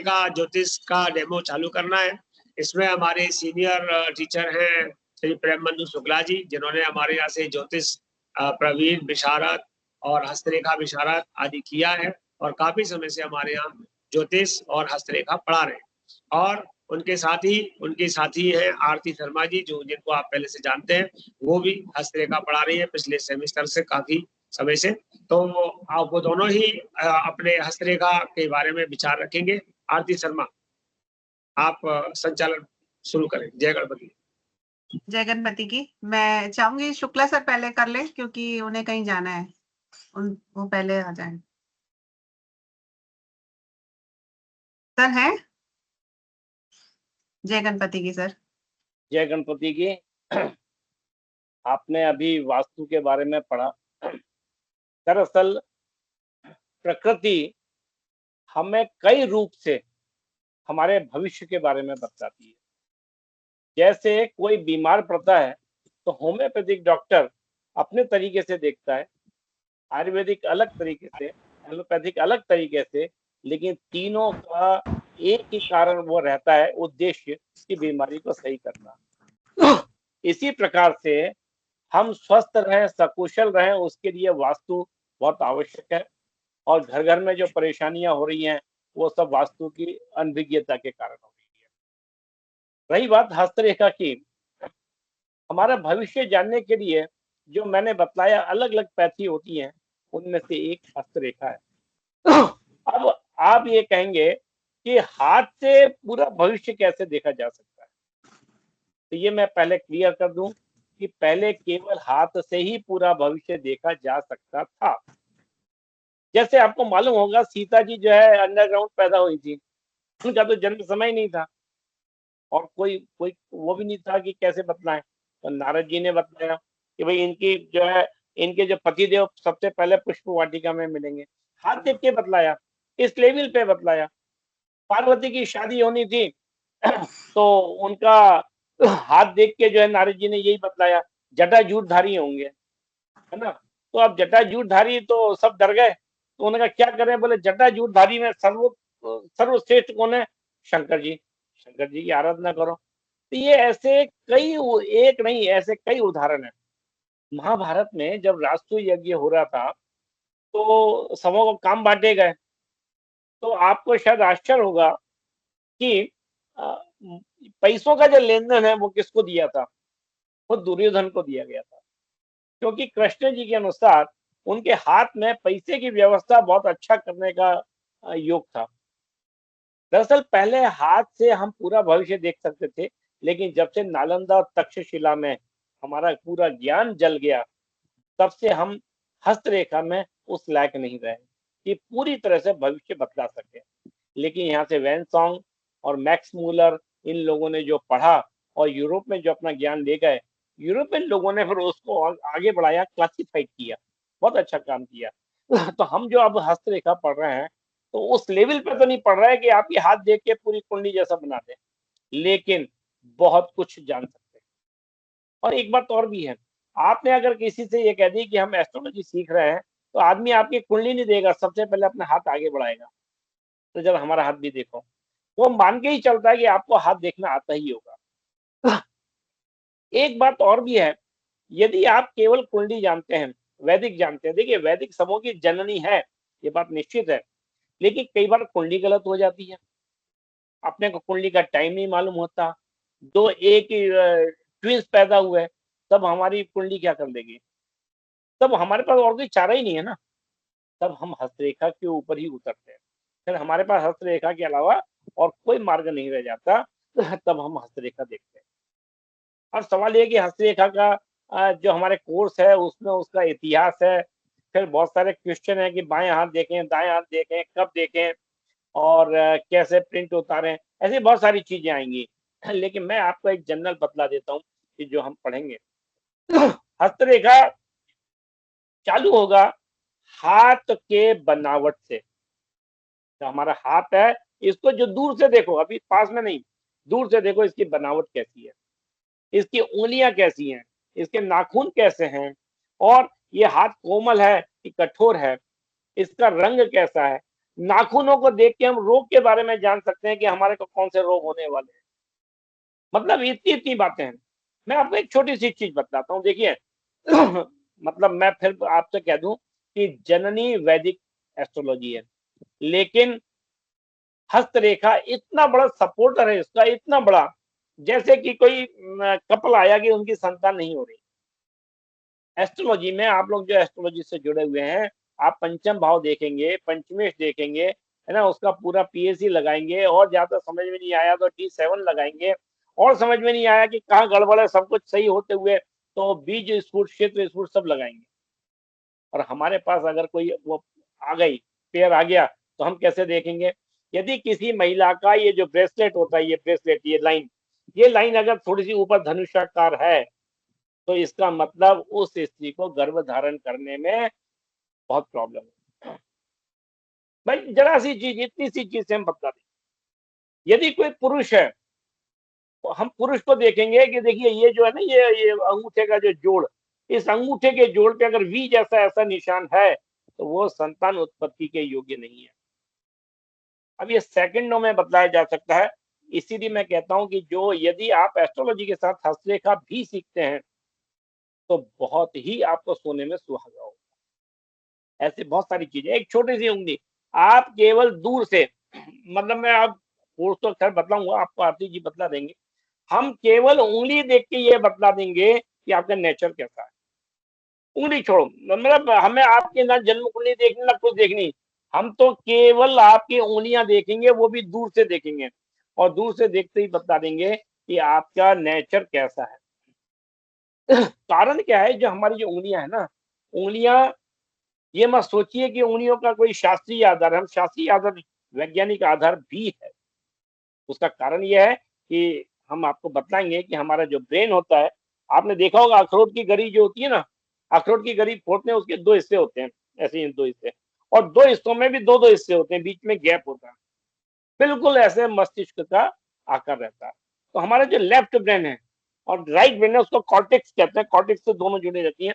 हस्तरेखा ज्योतिष का डेमो चालू करना है। इसमें हमारे सीनियर टीचर हैं श्री प्रेमबंधु शुक्ला जी, जिन्होंने हमारे यहाँ से ज्योतिष प्रवीण विशारद और हस्तरेखा विशारद आदि किया है और काफी समय से हमारे यहाँ ज्योतिष और हस्तरेखा पढ़ा रहे हैं। और उनके साथी हैं आरती शर्मा जी, जो जिनको आप पहले से जानते हैं, वो भी हस्तरेखा पढ़ा रही है पिछले सेमेस्टर से काफी समय से। तो आप वो दोनों ही अपने हस्तरेखा के बारे में विचार रखेंगे। आरती शर्मा, आप संचालन शुरू करें। जय गणपति। जय गणपति की। मैं चाहूंगी शुक्ला सर पहले कर ले, क्योंकि उन्हें कहीं जाना है, वो पहले आ जाए। सर है? जय गणपति की सर। जय गणपति की। आपने अभी वास्तु के बारे में पढ़ा। दरअसल प्रकृति हमें कई रूप से हमारे भविष्य के बारे में बताती है। जैसे कोई बीमार पड़ता है तो होम्योपैथिक डॉक्टर अपने तरीके से देखता है, आयुर्वेदिक अलग तरीके से, एलोपैथिक अलग तरीके से, लेकिन तीनों का एक ही कारण वो रहता है, उद्देश्य की बीमारी को सही करना। इसी प्रकार से हम स्वस्थ रहें, सकुशल रहें, उसके लिए वास्तु बहुत आवश्यक है। और घर घर में जो परेशानियां हो रही हैं वो सब वास्तु की अनभिज्ञता के कारण हो रही है। रही बात हस्तरेखा की, हमारा भविष्य जानने के लिए जो मैंने बतलाया अलग अलग पैथी होती हैं, उनमें से एक हस्तरेखा है। अब आप ये कहेंगे कि हाथ से पूरा भविष्य कैसे देखा जा सकता है, तो ये मैं पहले क्लियर कर दूं कि पहले केवल हाथ से ही पूरा भविष्य देखा जा सकता था। जैसे आपको मालूम होगा सीता जी जो है अंडरग्राउंड पैदा हुई थी, उनका तो जन्म समय ही नहीं था और कोई वो भी नहीं था कि कैसे बतलाएं। तो नारद जी ने बतलाया कि भाई इनकी जो है, इनके जो पतिदेव सबसे पहले पुष्प वाटिका में मिलेंगे। हाथ देख के बतलाया, इस लेवल पे बतलाया। पार्वती की शादी होनी थी तो उनका हाथ देख के जो है नारद जी ने यही बतलाया, जटाजूटधारी होंगे, है ना। तो अब जटाजूटधारी तो सब डर गए, तो उन्होंने कहा क्या करें, बोले जटाजूटधारी में सर्वश्रेष्ठ कौन है, शंकर जी, शंकर जी की आराधना करो। तो ये ऐसे कई, एक नहीं ऐसे कई उदाहरण है। महाभारत में जब राष्ट्रीय यज्ञ हो रहा था तो समों को काम बांटे गए, तो आपको शायद आश्चर्य होगा कि पैसों का जो लेन देन है वो किसको दिया था, वो दुर्योधन को दिया गया था, क्योंकि कृष्ण जी के अनुसार उनके हाथ में पैसे की व्यवस्था बहुत अच्छा करने का योग था। दरअसल पहले हाथ से हम पूरा भविष्य देख सकते थे, लेकिन जब से नालंदा और तक्षशिला में हमारा पूरा ज्ञान जल गया, तब से हम हस्तरेखा में उस लायक नहीं रहे कि पूरी तरह से भविष्य बतला सके। लेकिन यहाँ से वैन सॉन्ग और मैक्स मूलर, इन लोगों ने जो पढ़ा और यूरोप में जो अपना ज्ञान ले गए, यूरोपियन लोगों ने फिर उसको आगे बढ़ाया, क्लासिफाइड किया, बहुत अच्छा काम किया। तो हम जो अब हस्तरेखा पढ़ रहे हैं तो उस लेवल पे तो नहीं पढ़ रहे हैं कि आपकी हाथ देख के पूरी कुंडली जैसा बना दे, लेकिन बहुत कुछ जान सकते हैं। और एक बात और भी है, आपने अगर किसी से ये कह दी कि हम एस्ट्रोलॉजी सीख रहे हैं, तो आदमी आपकी कुंडली नहीं देगा, सबसे पहले अपना हाथ आगे बढ़ाएगा, तो जब हमारा हाथ भी देखो, वो मान के ही चलता है कि आपको हाथ देखना आता ही होगा। एक बात और भी है, यदि आप केवल कुंडली जानते हैं, वैदिक जानते हैं, देखिए वैदिक समूह की जननी है, ये बात निश्चित है, लेकिन कई बार कुंडली गलत हो जाती है, अपने को कुंडली का टाइम नहीं मालूम होता, दो एक ट्विंस पैदा हुए, तब हमारी कुंडली क्या कर देगी, तब हमारे पास और कोई चारा ही नहीं है ना, तब हम हस्तरेखा के ऊपर ही उतरते हैं। फिर हमारे पास हस्तरेखा के अलावा और कोई मार्ग नहीं रह जाता, तब हम हस्तरेखा देखते हैं। और सवाल ये कि हस्तरेखा का जो हमारे कोर्स है उसमें उसका इतिहास है, फिर बहुत सारे क्वेश्चन है कि बाएं हाथ देखें, दाएं हाथ देखें, कब देखें और कैसे प्रिंट उतारें, ऐसी बहुत सारी चीजें आएंगी। लेकिन मैं आपको एक जनरल बतला देता हूँ कि जो हम पढ़ेंगे, हस्तरेखा चालू होगा हाथ के बनावट से। तो हमारा हाथ है, इसको जो दूर से देखो, अभी पास में नहीं, दूर से देखो इसकी बनावट कैसी है, इसकी उंगलियां कैसी हैं, इसके नाखून कैसे हैं, और ये हाथ कोमल है कि कठोर है, इसका रंग कैसा है, नाखूनों को देख के हम रोग के बारे में जान सकते हैं कि हमारे को कौन से रोग होने वाले हैं। मतलब इतनी इतनी बातें हैं। मैं आपको एक छोटी सी चीज बताता हूँ, देखिए मतलब मैं फिर आपसे कह दूं कि जननी वैदिक एस्ट्रोलॉजी है, लेकिन हस्तरेखा इतना बड़ा सपोर्टर है इसका, इतना बड़ा, जैसे कि कोई कपल आया कि उनकी संतान नहीं हो रही। एस्ट्रोलॉजी में आप लोग जो एस्ट्रोलॉजी से जुड़े हुए हैं, आप पंचम भाव देखेंगे, पंचमेश देखेंगे, है ना, उसका पूरा पीएससी लगाएंगे, और ज्यादा समझ में नहीं आया तो T7 लगाएंगे, और समझ में नहीं आया कि कहाँ गड़बड़ है, सब कुछ सही होते हुए तो बीज स्फुट, क्षेत्र स्फुट सब लगाएंगे। और हमारे पास अगर कोई वो आ गई, पेयर आ गया, तो हम कैसे देखेंगे? यदि किसी महिला का ये जो ब्रेसलेट होता है, ये ब्रेसलेट, ये लाइन अगर थोड़ी सी ऊपर धनुषाकार है, तो इसका मतलब उस स्त्री को गर्भ धारण करने में बहुत प्रॉब्लम है। भाई जरा सी चीज, इतनी सी चीज से हम बता दें। यदि कोई पुरुष है, तो हम पुरुष को देखेंगे कि देखिए ये जो है ना, ये अंगूठे का जो जोड़, इस अंगूठे के जोड़ पे अगर वी जैसा ऐसा निशान है, तो वो संतान उत्पत्ति के योग्य नहीं है। अब ये सेकंडों में बतलाया जा सकता है। इसीलिए मैं कहता हूं कि जो यदि आप एस्ट्रोलॉजी के साथ हस्तरेखा भी सीखते हैं, तो बहुत ही आपको सोने में सुहागा होगा। ऐसे बहुत सारी चीजें, एक छोटी सी उंगली, आप केवल दूर से, मतलब मैं अब कोर्स तो खैर बतलाऊंगा आपको, आरती जी बतला देंगे, हम केवल उंगली देख के ये बतला देंगे कि आपका नेचर कैसा है। उंगली छोड़ो, मतलब हमें आपकी ना जन्म कुंडली देखनी ना कुछ देखनी, हम तो केवल आपकी उंगलियां देखेंगे, वो भी दूर से देखेंगे, और दूर से देखते ही बता देंगे कि आपका नेचर कैसा है। कारण क्या है, जो हमारी जो उंगलियां है ना, उंगलियां, ये मत सोचिए कि उंगलियों का कोई शास्त्रीय आधार, हम शास्त्रीय आधार, वैज्ञानिक आधार भी है। उसका कारण यह है कि हम आपको बताएंगे कि हमारा जो ब्रेन होता है, आपने देखा होगा अखरोट की गरी जो होती है ना, अखरोट की गरी फोड़ते हैं, उसके दो हिस्से होते हैं, ऐसे ही दो हिस्से, और दो हिस्सों में भी दो दो हिस्से होते हैं, बीच में गैप होता है। बिल्कुल ऐसे मस्तिष्क का आकार रहता है। तो हमारा जो लेफ्ट ब्रेन है और राइट ब्रेन है, उसको कॉर्टेक्स कहते हैं, कॉर्टेक्स से दोनों जुड़ी रहती हैं।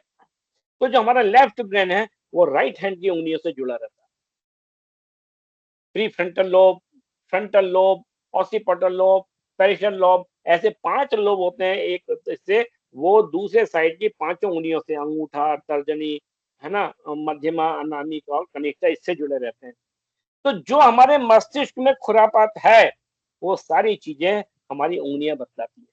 तो जो हमारा लेफ्ट ब्रेन है, वो राइट हैंड की उंगलियों से जुड़ा रहता है। Prefrontal lobe, occipital lobe, parietal lobe, ऐसे 5 लोब होते हैं एक इससे, वो दूसरे साइड की 5 उंगलियों से, अंगूठा, तर्जनी, है ना, मध्यमा, अनामिका और कनिष्ठा, इससे जुड़े रहते हैं। तो जो हमारे मस्तिष्क में खुरापात है, वो सारी चीजें हमारी उंगलियां बतलाती है।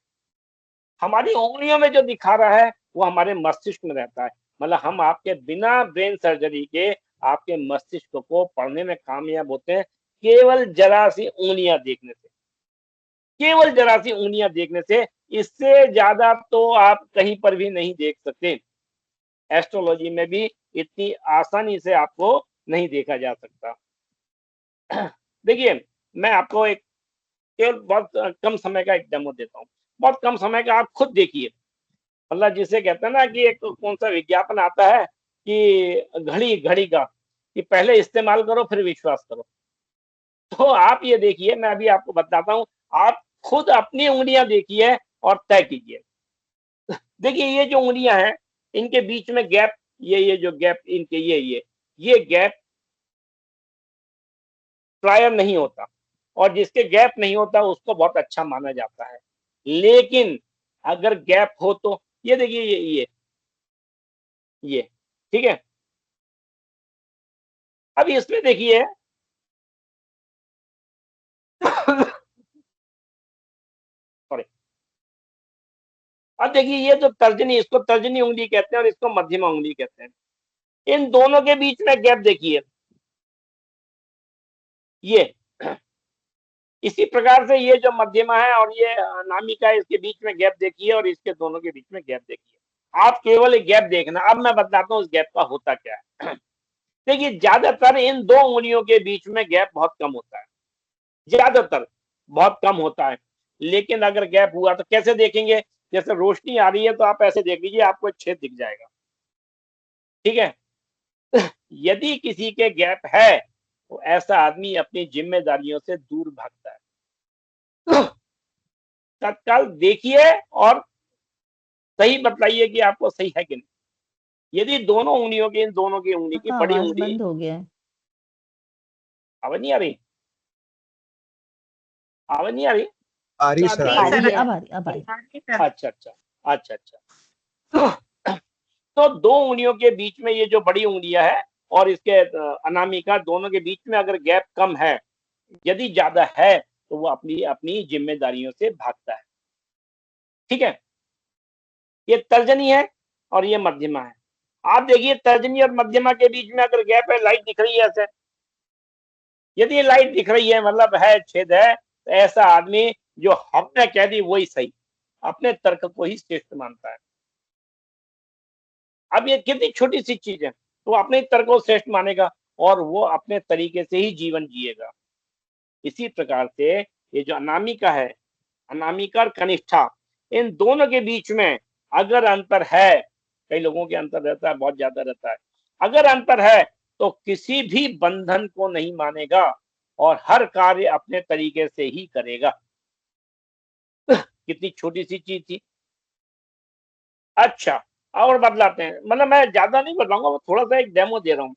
हमारी उंगलियों में जो दिखा रहा है, वो हमारे मस्तिष्क में रहता है। मतलब हम आपके बिना ब्रेन सर्जरी के आपके मस्तिष्क को पढ़ने में कामयाब होते हैं, केवल जरा सी उंगलियां देखने से, केवल जरा सी उंगलियां देखने से। इससे ज्यादा तो आप कहीं पर भी नहीं देख सकते। एस्ट्रोलॉजी में भी इतनी आसानी से आपको नहीं देखा जा सकता। देखिए, मैं आपको एक केवल बहुत कम समय का एक डेमो देता हूँ, बहुत कम समय का, आप खुद देखिए। मतलब जिसे कहते हैं ना कि एक कौन सा विज्ञापन आता है कि घड़ी घड़ी का, कि पहले इस्तेमाल करो फिर विश्वास करो। तो आप ये देखिए, मैं अभी आपको बताता हूँ, आप खुद अपनी उंगलियां देखिए और तय कीजिए। देखिए ये जो उंगलियां हैं, इनके बीच में गैप, ये जो गैप इनके, ये गैप प्रायर नहीं होता, और जिसके गैप नहीं होता उसको बहुत अच्छा माना जाता है। लेकिन अगर गैप हो तो ये देखिए, ये ठीक है। अब इसमें देखिए सॉरी, अब देखिए ये जो तर्जनी, इसको तर्जनी उंगली कहते हैं और इसको मध्यमा उंगली कहते हैं। इन दोनों के बीच में गैप देखिए, ये इसी प्रकार से ये जो मध्यमा है और ये अनामिका है, इसके बीच में गैप देखिए, और इसके दोनों के बीच में गैप देखिए। आप केवल एक गैप देखना। अब मैं बताता हूँ इस गैप का होता क्या है। देखिए ज्यादातर इन दो उंगलियों के बीच में गैप बहुत कम होता है, ज्यादातर बहुत कम होता है। लेकिन अगर गैप हुआ तो कैसे देखेंगे? जैसे रोशनी आ रही है तो आप ऐसे देख लीजिए, आपको एक छेद दिख जाएगा, ठीक है। यदि किसी के गैप है, तो ऐसा आदमी अपनी जिम्मेदारियों से दूर भागता है। तत्काल देखिए और सही बतलाइए कि आपको सही है कि नहीं। यदि दोनों उंगलियों की, इन दोनों की उंगली की आपका बड़ी आवाज उंगली, बंद हो गया है। आवाज नहीं आ रही? आवाज नहीं आ रही? आ रही सर, आ रही। सर, अब आ रही, अब आ रही। अच्छा अच्छा अच्छा अच्छा। तो दो उंगलियों के बीच में ये जो बड़ी उंगलियां है और इसके अनामिका, दोनों के बीच में अगर गैप कम है, यदि ज्यादा है, तो वो अपनी अपनी जिम्मेदारियों से भागता है। ठीक है, ये तर्जनी है और ये मध्यमा है। आप देखिए तर्जनी और मध्यमा के बीच में अगर गैप है, लाइट दिख रही है ऐसे, यदि ये लाइट दिख रही है मतलब है, छेद है, तो ऐसा आदमी जो हमने कह दी वही सही, अपने तर्क को ही श्रेष्ठ मानता है। अब ये कितनी छोटी सी चीज है, तो अपने तर्क को श्रेष्ठ मानेगा और वो अपने तरीके से ही जीवन जिएगा। इसी प्रकार से ये जो अनामिका है, अनामिका और कनिष्ठा, इन दोनों के बीच में अगर अंतर है, कई लोगों के अंतर रहता है, बहुत ज्यादा रहता है, अगर अंतर है तो किसी भी बंधन को नहीं मानेगा और हर कार्य अपने तरीके से ही करेगा। कितनी छोटी सी चीज थी। अच्छा, और बदलाते हैं, मतलब मैं ज्यादा नहीं बताऊंगा, थोड़ा सा एक डेमो दे रहा हूँ।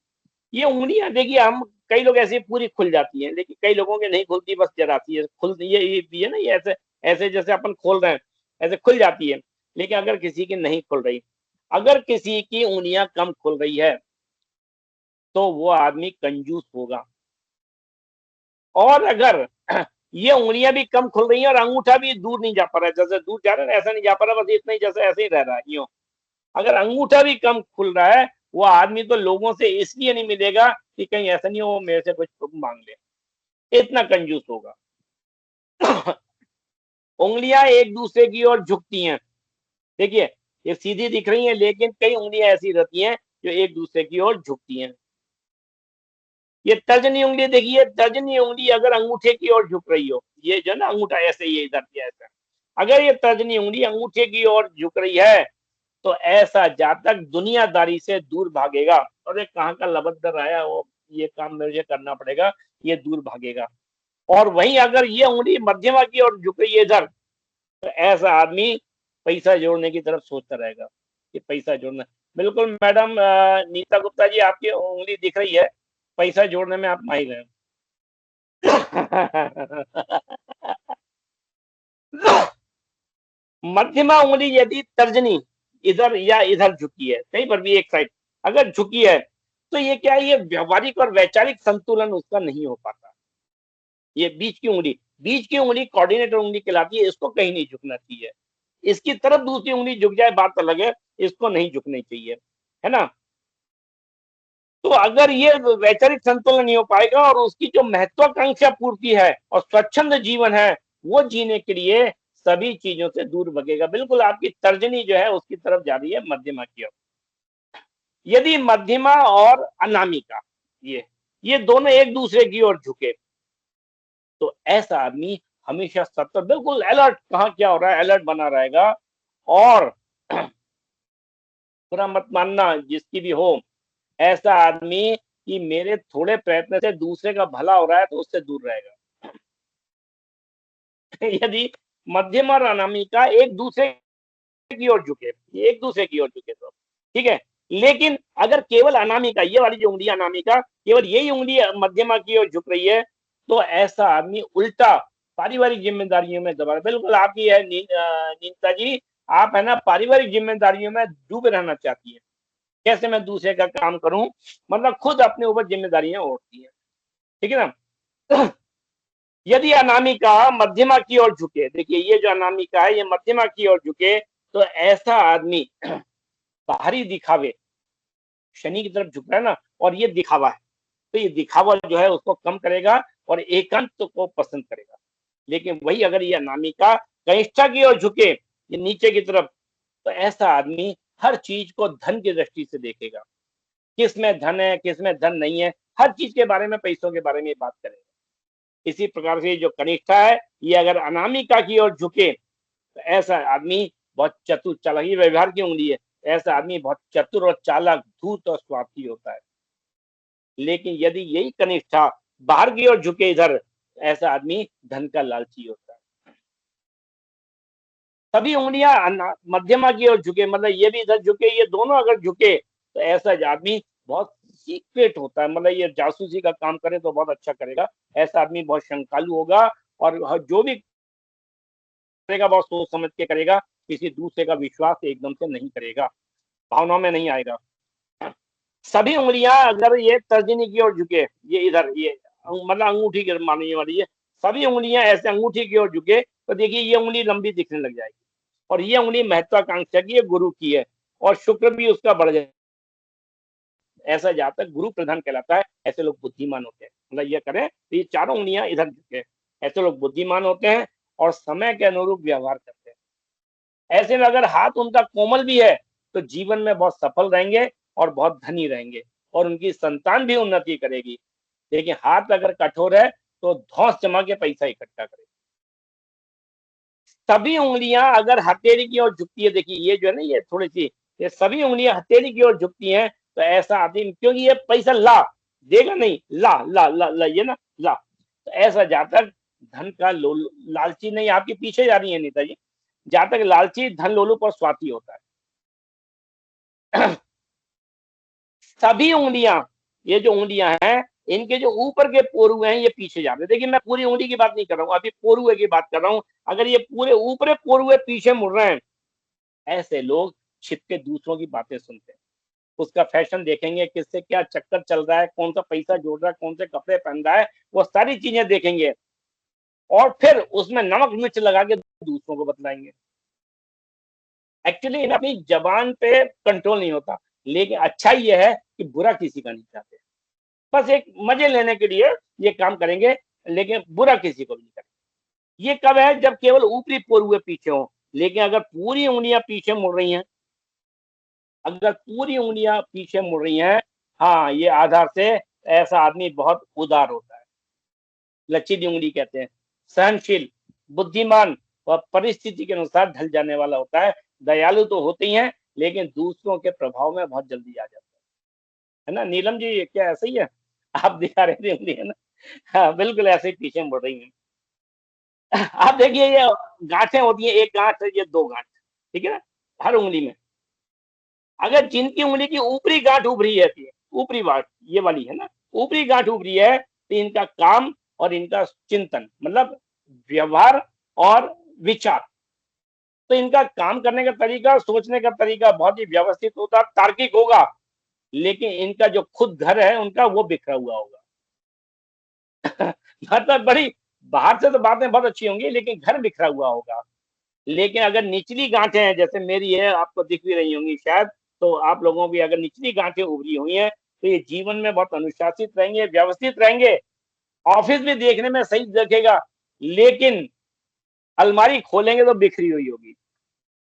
ये उंगलियां देखिए, हम कई लोग ऐसे पूरी खुल जाती हैं, लेकिन कई लोगों के नहीं खुलती, बस जराती है खुल, ये ना, ये ऐसे ऐसे जैसे अपन खोल रहे हैं ऐसे खुल जाती है। लेकिन अगर किसी की नहीं खुल रही, अगर किसी की उंगलियां कम खुल रही है, तो वो आदमी कंजूस होगा। और अगर ये उंगलियां भी कम खुल रही हैं और अंगूठा भी दूर नहीं जा पा रहा है, जैसे दूर जा रहा है ऐसा नहीं जा पा रहा, बस इतना ही जैसे ऐसे ही रह रहा है यूं, अगर अंगूठा भी कम खुल रहा है, वो आदमी तो लोगों से इसलिए नहीं मिलेगा कि कहीं ऐसा नहीं हो मेरे से कुछ मांग ले, इतना कंजूस होगा। उंगलियां एक दूसरे की ओर झुकती हैं, देखिए ये सीधी दिख रही हैं, लेकिन कई उंगलियां ऐसी रहती हैं जो एक दूसरे की ओर झुकती हैं। ये तर्जनी उंगली देखिए, तर्जनी उंगली अगर अंगूठे की ओर झुक रही हो, ये जो ना अंगूठा ऐसे, ये इधर से ऐसा, अगर ये तर्जनी उंगली अंगूठे की ओर झुक रही है, तो ऐसा जातक दुनियादारी से दूर भागेगा। और ये कहाँ का लबद्दर आया, वो ये काम मुझे करना पड़ेगा, ये दूर भागेगा। और वहीं अगर ये उंगली मध्यमा की ओर झुक रही है इधर, तो ऐसा आदमी पैसा जोड़ने की तरफ सोचता रहेगा कि पैसा जोड़ना। बिल्कुल मैडम नीता गुप्ता जी, आपकी उंगली दिख रही है, पैसा जोड़ने में आप माहिर हैं। मध्यमा उंगली यदि तर्जनी इधर या इधर झुकी है, कहीं पर भी एक साइड अगर झुकी है, तो ये क्या है, ये व्यवहारिक और वैचारिक संतुलन उसका नहीं हो पाता। ये बीच की उंगली कोऑर्डिनेटर उंगली कहलाती है, इसको कहीं नहीं झुकना चाहिए। इसकी तरफ दूसरी उंगली झुक जाए बात अलग है, इसको नहीं झुकनी चाहिए, है ना। तो अगर ये वैचारिक संतुलन नहीं हो पाएगा और उसकी जो महत्वाकांक्षा पूर्ति है और स्वच्छंद जीवन है, वो जीने के लिए सभी चीजों से दूर भगेगा। बिल्कुल आपकी तर्जनी जो है उसकी तरफ जा रही है मध्यमा की ओर। यदि मध्यमा और अनामिका ये दोनों एक दूसरे की ओर झुके, तो ऐसा आदमी हमेशा सतर्क, बिल्कुल अलर्ट, कहाँ क्या हो रहा है अलर्ट बना रहेगा। और पूरा मत मानना जिसकी भी हो, ऐसा आदमी कि मेरे थोड़े प्रयत्न से दूसरे का भला हो रहा है तो उससे दूर रहेगा। यदि मध्यम और अनामिका एक दूसरे की ओर झुके, एक दूसरे की ओर झुके तो ठीक है। लेकिन अगर केवल अनामिका, ये वाली जो उंगली अनामिका, केवल यही उंगली मध्यमा की ओर झुक रही है, तो ऐसा आदमी उल्टा पारिवारिक जिम्मेदारियों में दबा, बिल्कुल आपकी है नीता जी, आप है ना पारिवारिक जिम्मेदारियों में डूबे रहना चाहती है। कैसे मैं दूसरे का काम करूं, मतलब खुद अपने ऊपर जिम्मेदारियां ओढ़ती है, ठीक है ना। यदि अनामिका मध्यमा की ओर झुके, देखिए ये जो अनामिका है ये मध्यमा की ओर झुके, तो ऐसा आदमी बाहरी दिखावे, शनि की तरफ झुक रहा है ना, और ये दिखावा है, तो ये दिखावा जो है उसको कम करेगा और एकांत को पसंद करेगा। लेकिन वही अगर ये अनामिका कनिष्ठा की ओर झुके, ये नीचे की तरफ, तो ऐसा आदमी हर चीज को धन की दृष्टि से देखेगा, किस में धन है किस में धन नहीं है, हर चीज के बारे में, पैसों के बारे में बात करेगा। इसी प्रकार से जो कनिष्ठा है ये अगर अनामिका की ओर झुके, तो ऐसा आदमी बहुत चतुर चालाक, ये व्यवहार की उंगली है, ऐसा आदमी बहुत चतुर और चालाक, धूर्त और स्वार्थी होता है। लेकिन यदि यही कनिष्ठा बाहर की ओर झुके इधर, ऐसा आदमी धन का लालची होता है। सभी उंगलियां मध्यमा की ओर झुके, मतलब ये भी इधर झुके, ये दोनों अगर झुके, तो ऐसा आदमी बहुत सीक्रेट होता है, मतलब ये जासूसी का काम करे तो बहुत अच्छा करेगा, ऐसा आदमी बहुत शंकालु होगा और जो भी करेगा बहुत सोच समझ के करेगा, किसी दूसरे का विश्वास एकदम से नहीं करेगा, भावनाओं में नहीं आएगा। सभी उंगलियां अगर ये तर्जनी की ओर झुके, ये इधर ये मतलब अंगूठी की मानने वाली है, सभी उंगलियां ऐसे अंगूठी की ओर झुके तो देखिए ये उंगली लंबी दिखने लग जाएगी और ये उंगली महत्वाकांक्षा की है, गुरु की है और शुक्र भी उसका बढ़ जाए। ऐसा जातक गुरु प्रधान कहलाता है, ऐसे लोग बुद्धिमान होते हैं। मतलब ये करें तो ये चारों उंगलियां इधर झुके, ऐसे लोग बुद्धिमान होते हैं और समय के अनुरूप व्यवहार करते हैं। ऐसे में अगर हाथ उनका कोमल भी है तो जीवन में बहुत सफल रहेंगे और बहुत धनी रहेंगे और उनकी संतान भी उन्नति करेगी। लेकिन हाथ अगर कठोर है तो धौंस जमा के पैसा इकट्ठा करेगी। सभी उंगलियां अगर हथेली की ओर झुकती है, देखिए ये जो है ना, ये थोड़ी सी, ये सभी उंगलियां हथेली की ओर झुकती हैं तो ऐसा आदमी, क्योंकि ये पैसा ला देगा नहीं, ला ला ला ला ये ना ला, तो ऐसा जातक धन का लालची नहीं, आपके पीछे जा रही है नेताजी, जातक लालची धन लोलुप पर स्वार्थी होता है। सभी उंगलियां, ये जो उंगलियां हैं इनके जो ऊपर के पोरुए हैं ये पीछे जा रहे हैं। देखिए मैं पूरी उंगली की बात नहीं कर रहा हूँ, अभी पोरुए की बात कर रहा हूँ। अगर ये पूरे ऊपरे पोरुए पीछे मुड़ रहे हैं, ऐसे लोग छिप के दूसरों की बातें सुनते हैं, उसका फैशन देखेंगे, किससे क्या चक्कर चल रहा है, कौन सा पैसा जोड़ रहा है, कौन से कपड़े पहन रहा है, वो सारी चीजें देखेंगे और फिर उसमें नमक मिर्च लगा के दूसरों को बतलाएंगे। एक्चुअली अपनी जबान पे कंट्रोल नहीं होता, लेकिन अच्छा ये है कि बुरा किसी का नहीं चाहते, बस एक मजे लेने के लिए ये काम करेंगे, लेकिन बुरा किसी को भी नहीं करेंगे। ये कब है? जब केवल ऊपरी पोरुए पीछे हो। लेकिन अगर पूरी उंगलियां पीछे मुड़ रही हैं, अगर पूरी उंगलियां पीछे मुड़ रही हैं, हाँ, ये आधार से ऐसा आदमी बहुत उदार होता है, लचीली उंगली कहते हैं, सहनशील, बुद्धिमान और परिस्थिति के अनुसार ढल जाने वाला होता है। दयालु तो होते ही हैं, लेकिन दूसरों के प्रभाव में बहुत जल्दी आ जाता है ना नीलम जी? ये क्या ऐसा ही है? आप दिखा रहे थे उंगली, है ना? हाँ, बिल्कुल ऐसे ही पीछे मुड़ रही हैं। आप देखिए ये गांठें होती हैं, एक गांठ, ये दो गांठ, ठीक है ना, हर उंगली में। अगर जिनकी उंगली की ऊपरी गांठ उभरी है, ऊपरी गांठ ये वाली है ना, ऊपरी गांठ उभरी है, तो इनका काम और इनका चिंतन, मतलब व्यवहार और विचार, तो इनका काम करने का तरीका, सोचने का तरीका बहुत ही व्यवस्थित होगा, तार्किक होगा, लेकिन इनका जो खुद घर है उनका वो बिखरा हुआ होगा। मतलब बड़ी, बाहर से तो बातें बहुत अच्छी होंगी लेकिन घर बिखरा हुआ होगा। लेकिन अगर निचली गांठें हैं, जैसे मेरी है, आपको दिख भी रही होंगी शायद, तो आप लोगों की अगर निचली गांठें उभरी हुई हैं तो ये जीवन में बहुत अनुशासित रहेंगे, व्यवस्थित रहेंगे, ऑफिस भी देखने में सही दिखेगा, लेकिन अलमारी खोलेंगे तो बिखरी हुई होगी,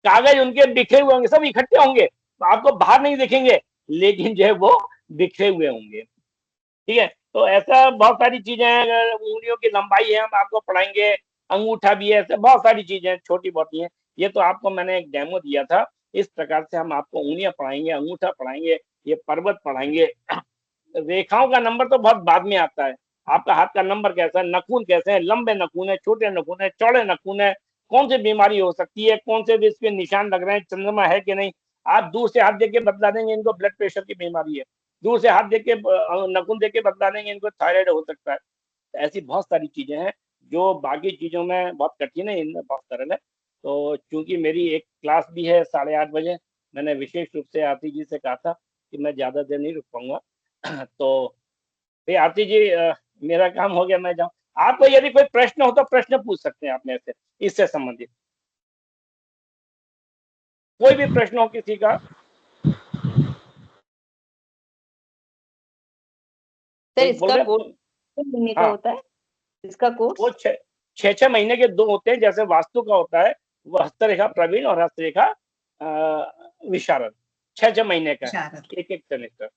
कागज उनके बिखरे हुए होंगे, सब इकट्ठे होंगे तो आपको बाहर नहीं दिखेंगे, लेकिन जो है वो बिखरे हुए होंगे। ठीक है, तो ऐसा बहुत सारी चीजें हैं। अगर उंगलियों की लंबाई है, हम आपको पढ़ाएंगे, अंगूठा भी है, ऐसे बहुत सारी चीजें छोटी बहुत हैं। ये तो आपको मैंने एक डेमो दिया था, इस प्रकार से हम आपको उंगलियां पढ़ाएंगे, अंगूठा पढ़ाएंगे, ये पर्वत पढ़ाएंगे। रेखाओं का नंबर तो बहुत बाद में आता है, आपका हाथ का नंबर कैसा है, नखून कैसे हैं, लंबे नखून है, छोटे नखून है, चौड़े नखून है, कौन सी बीमारी हो सकती है, कौन से भी इसके निशान लग रहे हैं, चंद्रमा है कि नहीं। आप दूर से हाथ देख के बतला देंगे इनको ब्लड प्रेशर की बीमारी है, दूर से हाथ देख के नखून देख के बतला देंगे इनको थायराइड हो सकता है। तो ऐसी बहुत सारी चीजें हैं जो बाकी चीजों में बहुत कठिन है, इनमें बहुत सरल है। तो चूंकि मेरी एक क्लास भी है 8:30 बजे, मैंने विशेष रूप से आरती जी से कहा था कि मैं ज्यादा देर नहीं रुक पाऊंगा। तो फिर आरती जी, मेरा काम हो गया, मैं जाऊँ। आपको यदि कोई प्रश्न हो तो प्रश्न पूछ सकते हैं आप मेरे से, इससे संबंधित कोई भी प्रश्न हो किसी का। सर इसका बोले, कोर्स कितने महीने का हाँ, होता है? इसका वो कोर्स 6 महीने के 2 होते हैं, जैसे वास्तु का होता है वो हस्तरेखा प्रवीण और हस्तरेखा विशारद, 6 महीने का है, शारद। एक सेमेस्टर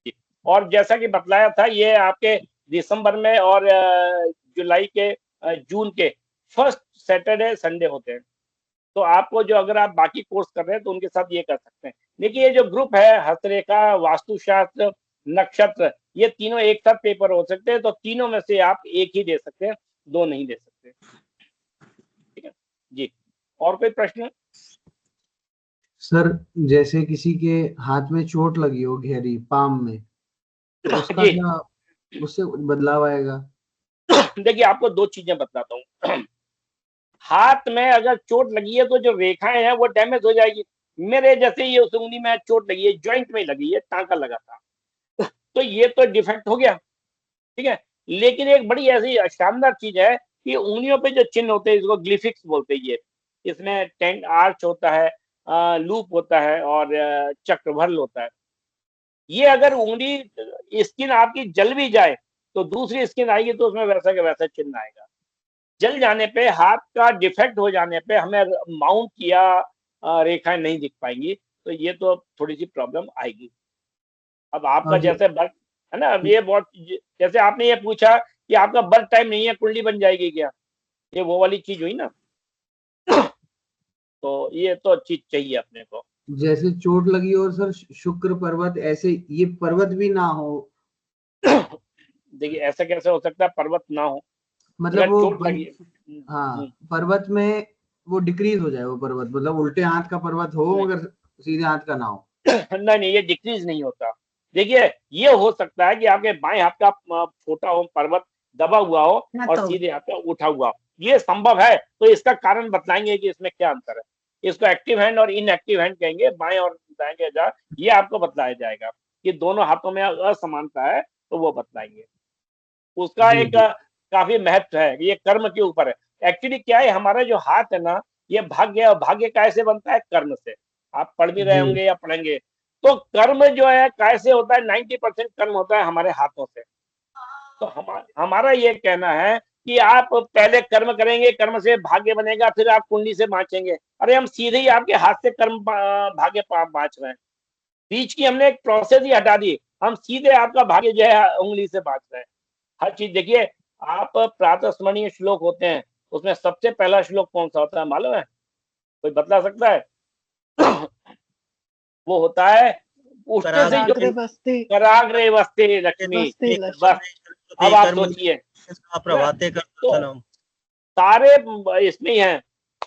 जी। और जैसा कि बतलाया था, ये आपके दिसंबर में और जुलाई के जून के फर्स्ट सैटरडे संडे होते हैं। तो आपको जो, अगर आप बाकी कोर्स कर रहे हैं तो उनके साथ ये कर सकते हैं। देखिए ये जो ग्रुप है, हस्तरेखा, वास्तुशास्त्र, नक्षत्र, ये तीनों एक साथ पेपर हो सकते हैं, तो तीनों में से आप एक ही दे सकते हैं, 2 नहीं दे सकते। ठीक है जी, और कोई प्रश्न? सर जैसे किसी के हाथ में चोट लगी हो गहरी, पाम में, तो उसका जी क्या उससे बदलाव आएगा? देखिए, आपको दो चीजें बताता हूँ। हाथ में अगर चोट लगी है तो जो रेखाएं हैं वो डैमेज हो जाएगी। मेरे जैसे ये उस उंगली में चोट लगी है, जॉइंट में लगी है, टांका लगा था, तो ये तो डिफेक्ट हो गया, ठीक है। लेकिन एक बड़ी ऐसी शानदार चीज है कि उंगलियों पे जो चिन्ह होते हैं, इसको ग्लिफिक्स बोलते हैं। ये इसमें टेंट आर्च होता है, लूप होता है और चक्रवर्ल होता है। ये अगर उंगली स्किन आपकी जल भी जाए तो दूसरी स्किन आएगी तो उसमें वैसा का वैसा चिन्ह आएगा। जल जाने पे, हाथ का डिफेक्ट हो जाने पे हमें माउंट किया रेखाएं नहीं दिख पाएंगी, तो ये तो थोड़ी सी प्रॉब्लम आएगी। अब आपका और जो जैसे बर्थ है ना, अब ये बहुत, जैसे आपने ये पूछा कि आपका बर्थ टाइम नहीं है, कुंडली बन जाएगी क्या, ये वो वाली चीज हुई ना। तो ये तो चीज चाहिए अपने को। जैसे चोट लगी और सर शुक्र पर्वत, ऐसे ये पर्वत भी ना हो? देखिए, ऐसा कैसे हो सकता है पर्वत ना हो, मतलब अगर वो चोट लगी है। हाँ, पर्वत में वो डिक्रीज हो जाए वो पर्वत, मतलब उल्टे हाथ का पर्वत हो नहीं मगर सीधे हाथ का ना हो। नहीं नहीं, ये डिक्रीज नहीं होता। देखिए, ये हो सकता है कि आपके बाएं हाथ का छोटा हो पर्वत, दबा हुआ हो हाँ, और तो सीधे हाथ का उठा हुआ हो, ये संभव है। तो इसका कारण बताएंगे कि इसमें क्या अंतर है। इसको एक्टिव हैंड और इनएक्टिव हैंड कहेंगे, बाएं और दाएं के जा, ये आपको बताया जाएगा कि दोनों हाथों में असमानता है, तो वो बताएंगे। उसका जी एक जी। काफी महत्व है, ये कर्म के ऊपर है। एक्चुअली क्या है, हमारा जो हाथ है ना, ये भाग्य, और भाग्य कैसे बनता है, कर्म से। आप पढ़ भी रहे जी होंगे या पढ़ेंगे, तो कर्म जो है कैसे होता है, 90% कर्म होता है हमारे हाथों से। तो हमारा ये कहना है कि आप पहले कर्म करेंगे, कर्म से भाग्य बनेगा, फिर आप कुंडली से बांचेंगे। अरे हम सीधे ही आपके हाथ से कर्म भाग्य बांच रहे हैं, बीच की हमने एक प्रोसेस ही हटा दी, हम सीधे आपका भाग्य जो है उंगली से बांच रहे हैं। हर चीज देखिए, आप प्रातः स्मरणीय श्लोक होते हैं, उसमें सबसे पहला श्लोक कौन सा होता है मालूम है, कोई बता सकता है? वो होता है, उठते से ही जो कराग्रे बस्ते कराग्रे वस्ते लक्ष्मी। बस्ते लक्ष्मी। बस अब आप सोचिए, प्रभाते तो कर्तनम। सारे इसमें ही है,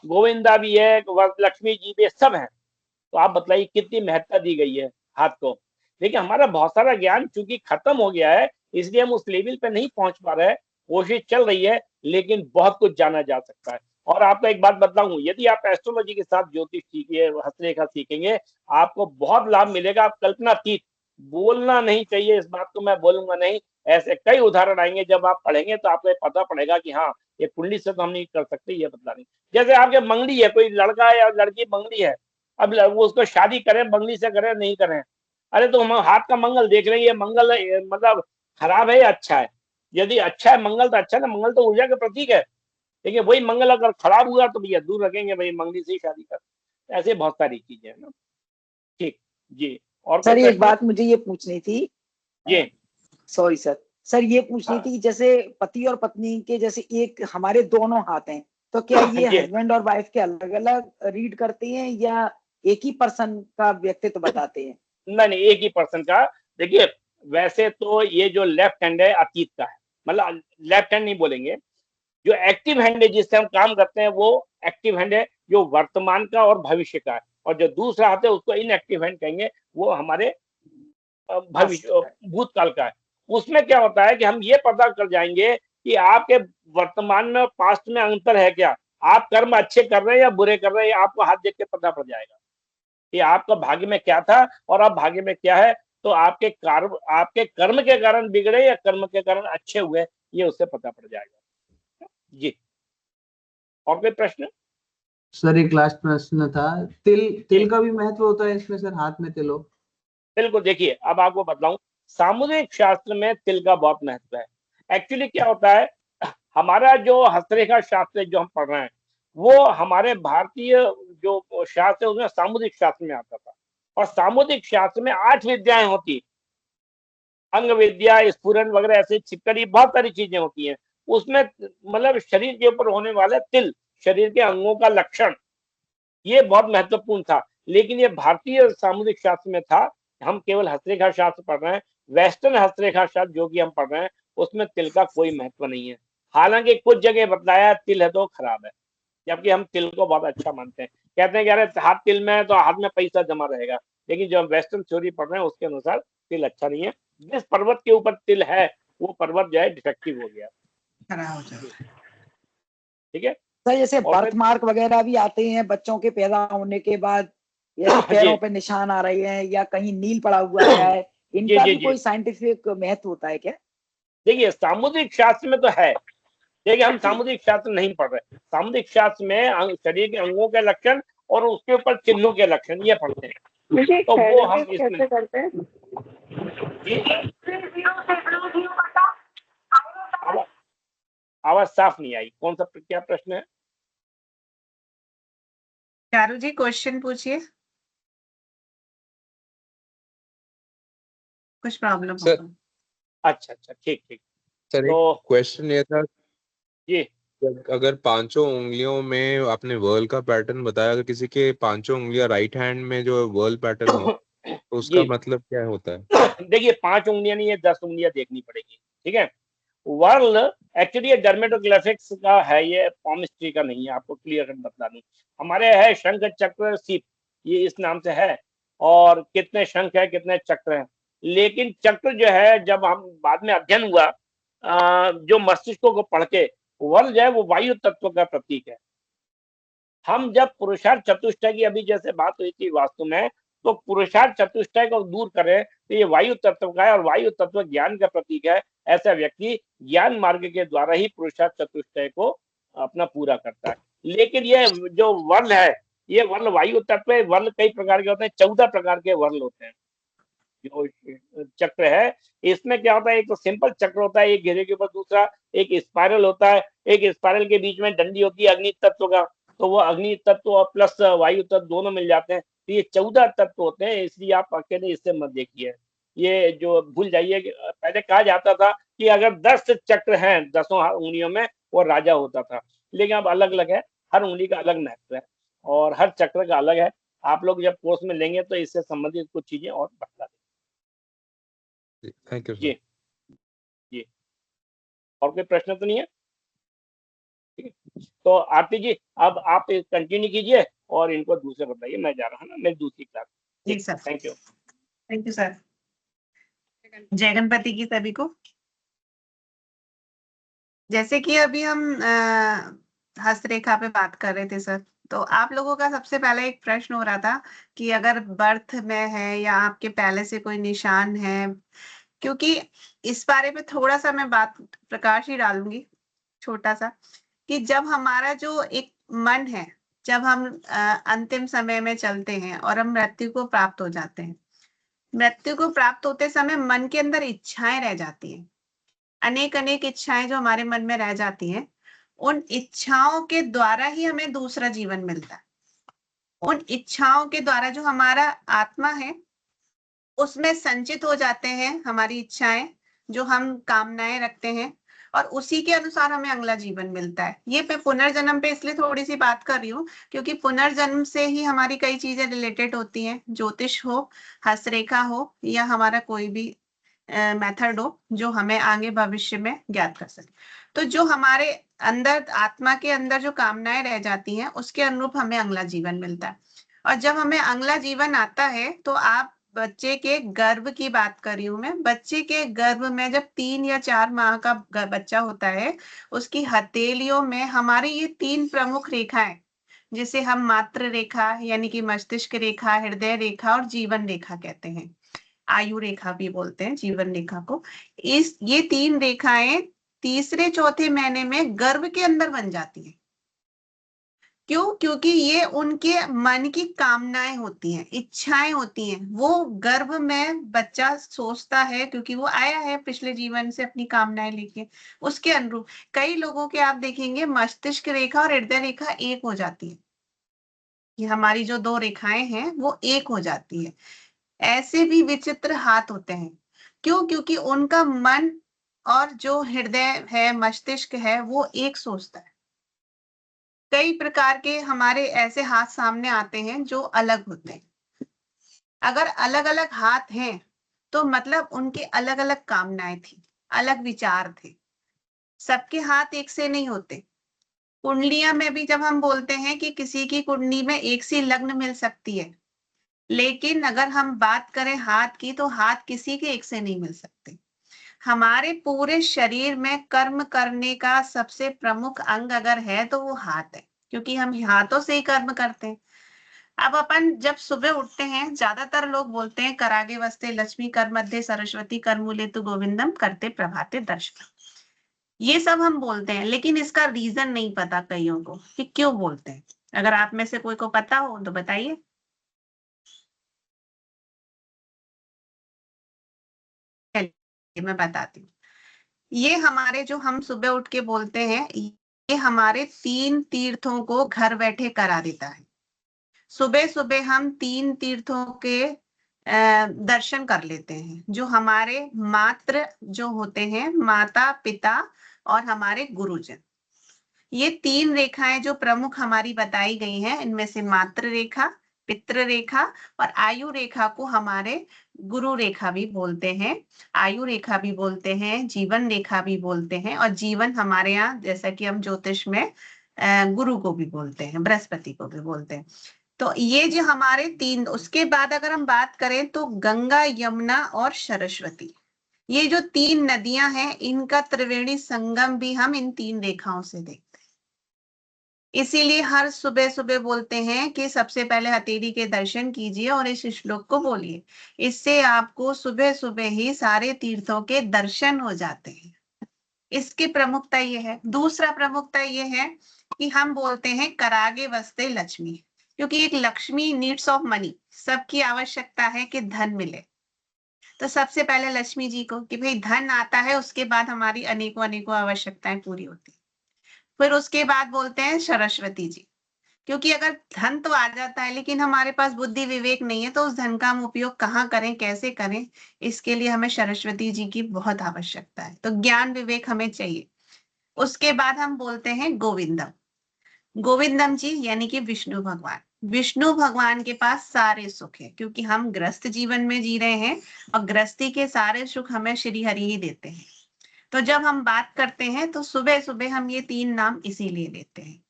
गोविंदा भी है, लक्ष्मी जी भी, सब है। तो आप बताइए कितनी महत्ता दी गई है हाथ को। देखिए, हमारा बहुत सारा ज्ञान चूंकि खत्म हो गया है, इसलिए हम उस लेवल पे नहीं पहुंच पा रहे हैं। कोशिश चल रही है, लेकिन बहुत कुछ जाना जा सकता है। और आपको एक बात बताऊं, यदि आप एस्ट्रोलॉजी के साथ ज्योतिष सीखिए, हस्तरेखा सीखेंगे, आपको बहुत लाभ मिलेगा। आप कल्पनातीत, बोलना नहीं चाहिए इस बात को, मैं बोलूंगा नहीं, ऐसे कई उदाहरण आएंगे जब आप पढ़ेंगे तो आपको पता पड़ेगा कि हाँ, ये कुंडली से तो हम नहीं कर सकते, ये बदला नहीं। जैसे आपके मंगली है, कोई लड़का या लड़की मंगली है, अब वो उसको शादी करें, मंगली से करें नहीं करें, अरे तो हम हाथ का मंगल देख रहे हैं, ये मंगल मतलब खराब है या अच्छा है? यदि अच्छा है मंगल तो अच्छा है ना, मंगल तो ऊर्जा का प्रतीक है। देखिए, वही मंगल अगर खराब हुआ तो भैया दूर रखेंगे, भाई मंगली से ही शादी कर। ऐसे बहुत सारी चीजें हैं ना। ठीक जी, और कोई सर एक प्रश्न? बात मुझे ये पूछनी थी, जी सॉरी सर, सर ये पूछनी हाँ, थी, जैसे पति और पत्नी के जैसे एक हमारे दोनों हाथ हैं, तो क्या ये जी हस्बैंड और वाइफ के अलग अलग रीड करते हैं या एक ही पर्सन का व्यक्तित्व बताते हैं? नहीं नहीं, एक ही पर्सन का। देखिए, वैसे तो ये जो लेफ्ट हैंड है अतीत का है, मतलब लेफ्ट हैंड नहीं बोलेंगे। जो एक्टिव हैंड है जिससे हम काम करते हैं, वो एक्टिव हैंड है जो वर्तमान का और भविष्य का है। और जो दूसरा हाथ है उसको इनएक्टिव हैंड कहेंगे, वो हमारे भविष्य भूतकाल का है। उसमें क्या होता है कि हम ये पता कर जाएंगे कि आपके वर्तमान में और पास्ट में अंतर है क्या, आप कर्म अच्छे कर रहे हैं या बुरे कर रहे हैं, आपको हाथ देख के पता पड़ जाएगा कि आपका भाग्य में क्या था और अब भाग्य में क्या है। तो आपके कर्म के कारण बिगड़े या कर्म के कारण अच्छे हुए, ये उससे पता पड़ जाएगा जी। और कोई प्रश्न? सर एक लास्ट प्रश्न था, तिल का भी महत्व होता है इसमें सर, हाथ में तिल हो? बिल्कुल, देखिए अब आपको बताऊं, सामुदायिक शास्त्र में तिल का बहुत महत्व है। एक्चुअली क्या होता है, हमारा जो हस्तरेखा शास्त्र जो हम पढ़ रहे हैं, वो हमारे भारतीय जो शास्त्र है उसमें सामुदायिक शास्त्र में आता था। और सामुदायिक शास्त्र में 8 विद्याएं होती, अंग विद्या, स्फुरन वगैरह, ऐसे छिपकली, बहुत सारी चीजें होती हैं उसमें। मतलब शरीर के ऊपर होने वाले तिल, शरीर के अंगों का लक्षण, ये बहुत महत्वपूर्ण था। लेकिन ये भारतीय सामुदायिक शास्त्र में था, हम केवल हस्तरेखा शास्त्र पढ़ रहे हैं। वेस्टर्न हस्तरेखा शास्त्र जो कि हम पढ़ रहे हैं, उसमें तिल का कोई महत्व नहीं है। हालांकि कुछ जगह बताया तिल है तो खराब है, जबकि हम तिल को बहुत अच्छा मानते हैं। कहते हैं कि अरे हाथ तिल में है तो हाथ में पैसा जमा रहेगा, लेकिन जो हम वेस्टर्न थ्योरी पढ़ रहे हैं उसके अनुसार तिल अच्छा नहीं है, जिस पर्वत के ऊपर तिल है वो पर्वत जो है डिफेक्टिव हो गया। खराब हो जाता है। ठीक है। सर जैसे और बर्थ मार्क वगैरह भी आते हैं बच्चों के पैदा होने के बाद, या पैरों पे निशान आ रहे हैं या कहीं नील पड़ा हुआ है, इनका भी कोई साइंटिफिक महत्व होता है क्या? देखिए सामुद्रिक शास्त्र में तो है, देखिए हम सामुद्रिक शास्त्र नहीं पढ़ रहे, सामुद्रिक शास्त्र में शरीर के अंगों के लक्षण और उसके ऊपर चिन्हों के लक्षण ये पढ़ते हैं, तो वो हम इसमें करते हैं। आवाज साफ नहीं आई, कौन सा क्या प्रश्न है? चारू जी क्वेश्चन पूछिए, कुछ प्रॉब्लम सर, होगा। अच्छा ठीक। सर तो एक क्वेश्चन ये था जी अगर पांचों उंगलियों में आपने वर्ल का पैटर्न बताया, अगर किसी के पांचों उंगलियां राइट हैंड में जो वर्ल पैटर्न हो तो उसका जी मतलब क्या होता है? देखिए 5 उंगलियां नहीं है 10 उंगलियां देखनी पड़ेगी। ठीक है। वर्ल एक्चुअली ये डर्मेटोग्राफिक्स का है, ये पॉमिस्ट्री का नहीं है, आपको क्लियर कट बता दूं। हमारे है शंख चक्र सीप, ये इस नाम से है, और कितने शंख है कितने चक्र हैं, लेकिन चक्र जो है जब हम बाद में अध्ययन हुआ जो मस्तिष्कों को पढ़ के, वर्ल जो है वो वायु तत्व का प्रतीक है। हम जब पुरुषार्थ चतुष्टय की अभी जैसे बात हुई थी वास्तु में, तो पुरुषार्थ चतुष्टय को दूर करें तो ये वायु तत्व का है, और वायु तत्व ज्ञान का प्रतीक है। ऐसा व्यक्ति ज्ञान मार्ग के द्वारा ही पुरुषार्थ चतुष्टय को अपना पूरा करता है। लेकिन ये जो वर्ल है, ये वर्ल वायु तत्व है। वर्ल कई प्रकार के होते हैं, 14 प्रकार के वर्ल होते हैं। जो चक्र है इसमें क्या होता है, एक तो सिंपल चक्र होता है, एक घेरे के ऊपर दूसरा, एक स्पाइरल होता है, एक स्पाइरल के बीच में डंडी होती है अग्नि तत्व का, तो वो अग्नि तत्व और प्लस वायु तत्व दोनों मिल जाते हैं। तो ये 14 तत्व होते हैं, इसलिए आप अकेले इससे मत देखिए, ये जो भूल जाइए। पहले कहा जाता था कि अगर 10 चक्र हैं 10 उंगलियों में वो राजा होता था, लेकिन अब अलग अलग है, हर उंगली का अलग महत्व है और हर चक्र का अलग है। आप लोग जब कोर्स में लेंगे तो इससे संबंधित कुछ चीजें और बता दें। Thank you ji sir. जी, और कोई प्रश्न तो नहीं है? ठीक है, तो आरती जी अब आप कंटिन्यू कीजिए और इनको दूसरे बताइए, मैं जा रहा हूँ ना मेरी दूसरी क्लास। जी sir, thank you. Thank you sir. जय गणपति की सभी को। जैसे कि अभी हम हस्तरेखा पे बात कर रहे थे सर, तो आप लोगों का सबसे पहले एक प्रश्न हो रहा था कि अगर बर्थ में है या आपके पहले से कोई निशान है, क्योंकि इस बारे में थोड़ा सा मैं बात प्रकाश ही डालूंगी छोटा सा, कि जब हमारा जो एक मन है, जब हम अंतिम समय में चलते हैं और हम मृत्यु को प्राप्त हो जाते हैं, मृत्यु को प्राप्त होते समय मन के अंदर इच्छाएं रह जाती हैं, अनेक अनेक इच्छाएं जो हमारे मन में रह जाती हैं, उन इच्छाओं के द्वारा ही हमें दूसरा जीवन मिलता है। उन इच्छाओं के द्वारा जो हमारा आत्मा है उसमें संचित हो जाते हैं हमारी इच्छाएं, जो हम कामनाएं रखते हैं, और उसी के अनुसार हमें अगला जीवन मिलता है। ये मैं पुनर्जन्म पे इसलिए थोड़ी सी बात कर रही हूँ क्योंकि पुनर्जन्म से ही हमारी कई चीजें रिलेटेड होती हैं, ज्योतिष हो, हस्तरेखा हो, या हमारा कोई भी मेथड हो जो हमें आगे भविष्य में ज्ञात कर सके। तो जो हमारे अंदर आत्मा के अंदर जो कामनाएं रह जाती हैं उसके अनुरूप हमें अगला जीवन मिलता है। और जब हमें अगला जीवन आता है तो आप बच्चे के गर्भ की बात कर रही हूँ मैं, बच्चे के गर्भ में जब 3 या 4 माह का बच्चा होता है, उसकी हथेलियों में हमारी ये 3 प्रमुख रेखाएं, जिसे हम मातृ रेखा यानी कि मस्तिष्क रेखा, हृदय रेखा और जीवन रेखा कहते हैं, आयु रेखा भी बोलते हैं जीवन रेखा को। ये 3 रेखाएं तीसरे चौथे महीने में गर्भ के अंदर बन जाती हैं। क्यों? क्योंकि ये उनके मन की कामनाएं होती हैं, इच्छाएं होती हैं। वो गर्भ में बच्चा सोचता है क्योंकि वो आया है पिछले जीवन से अपनी कामनाएं लेके, उसके अनुरूप कई लोगों के आप देखेंगे मस्तिष्क रेखा और हृदय रेखा एक हो जाती है। ये हमारी जो 2 रेखाएं हैं वो एक हो जाती है। ऐसे भी विचित्र हाथ होते हैं। क्यों? क्योंकि उनका मन और जो हृदय है, मस्तिष्क है, वो एक सोचता है। कई प्रकार के हमारे ऐसे हाथ सामने आते हैं जो अलग होते हैं। अगर अलग अलग हाथ हैं तो मतलब उनके अलग अलग कामनाएं थी, अलग विचार थे। सबके हाथ एक से नहीं होते। कुंडलियां में भी जब हम बोलते हैं कि किसी की कुंडली में एक सी लग्न मिल सकती है, लेकिन अगर हम बात करें हाथ की, तो हाथ किसी के एक से नहीं मिल सकते। हमारे पूरे शरीर में कर्म करने का सबसे प्रमुख अंग अगर है तो वो हाथ है, क्योंकि हम हाथों से ही कर्म करते हैं। अब अपन जब सुबह उठते हैं, ज्यादातर लोग बोलते हैं करागे वस्ते लक्ष्मी कर मध्य सरस्वती कर मूले तु गोविंदम करते प्रभाते दर्शन। ये सब हम बोलते हैं, लेकिन इसका रीजन नहीं पता कईयों को कि क्यों बोलते हैं। अगर आप में से कोई को पता हो तो बताइए। चलिए मैं बताती हूँ। ये हमारे जो हम सुबह उठ के बोलते हैं, ये हमारे 3 तीर्थों को घर बैठे करा देता है। सुबह सुबह हम 3 तीर्थों के दर्शन कर लेते हैं, जो हमारे मात्र जो होते हैं, माता पिता और हमारे गुरुजन। ये 3 रेखाएं जो प्रमुख हमारी बताई गई हैं, इनमें से मातृ रेखा, पितृ रेखा और आयु रेखा को हमारे गुरु रेखा भी बोलते हैं, आयु रेखा भी बोलते हैं, जीवन रेखा भी बोलते हैं। और जीवन हमारे यहाँ, जैसा कि हम ज्योतिष में गुरु को भी बोलते हैं, बृहस्पति को भी बोलते हैं। तो ये जो हमारे 3, उसके बाद अगर हम बात करें तो गंगा, यमुना और सरस्वती, ये जो 3 नदियां हैं, इनका त्रिवेणी संगम भी हम इन 3 रेखाओं से देखते हैं। इसीलिए हर सुबह सुबह बोलते हैं कि सबसे पहले हथेली के दर्शन कीजिए और इस श्लोक को बोलिए। इससे आपको सुबह सुबह ही सारे तीर्थों के दर्शन हो जाते हैं। इसकी प्रमुखता ये है। दूसरा प्रमुखता ये है कि हम बोलते हैं करागे वस्ते लक्ष्मी, क्योंकि एक लक्ष्मी नीड्स ऑफ मनी, सबकी आवश्यकता है कि धन मिले। तो सबसे पहले लक्ष्मी जी को, कि भाई धन आता है, उसके बाद हमारी अनेकों अनेकों आवश्यकताएं पूरी होती है। फिर उसके बाद बोलते हैं सरस्वती जी, क्योंकि अगर धन तो आ जाता है लेकिन हमारे पास बुद्धि विवेक नहीं है, तो उस धन का हम उपयोग कहाँ करें, कैसे करें, इसके लिए हमें सरस्वती जी की बहुत आवश्यकता है। तो ज्ञान विवेक हमें चाहिए। उसके बाद हम बोलते हैं गोविंदम। गोविंदम जी यानी कि विष्णु भगवान। विष्णु भगवान के पास सारे सुख है, क्योंकि हम ग्रस्त जीवन में जी रहे हैं और गृहस्थी के सारे सुख हमें श्री हरि ही देते हैं। तो जब हम बात करते हैं तो सुबह सुबह हम ये 3 नाम इसीलिए लेते हैं।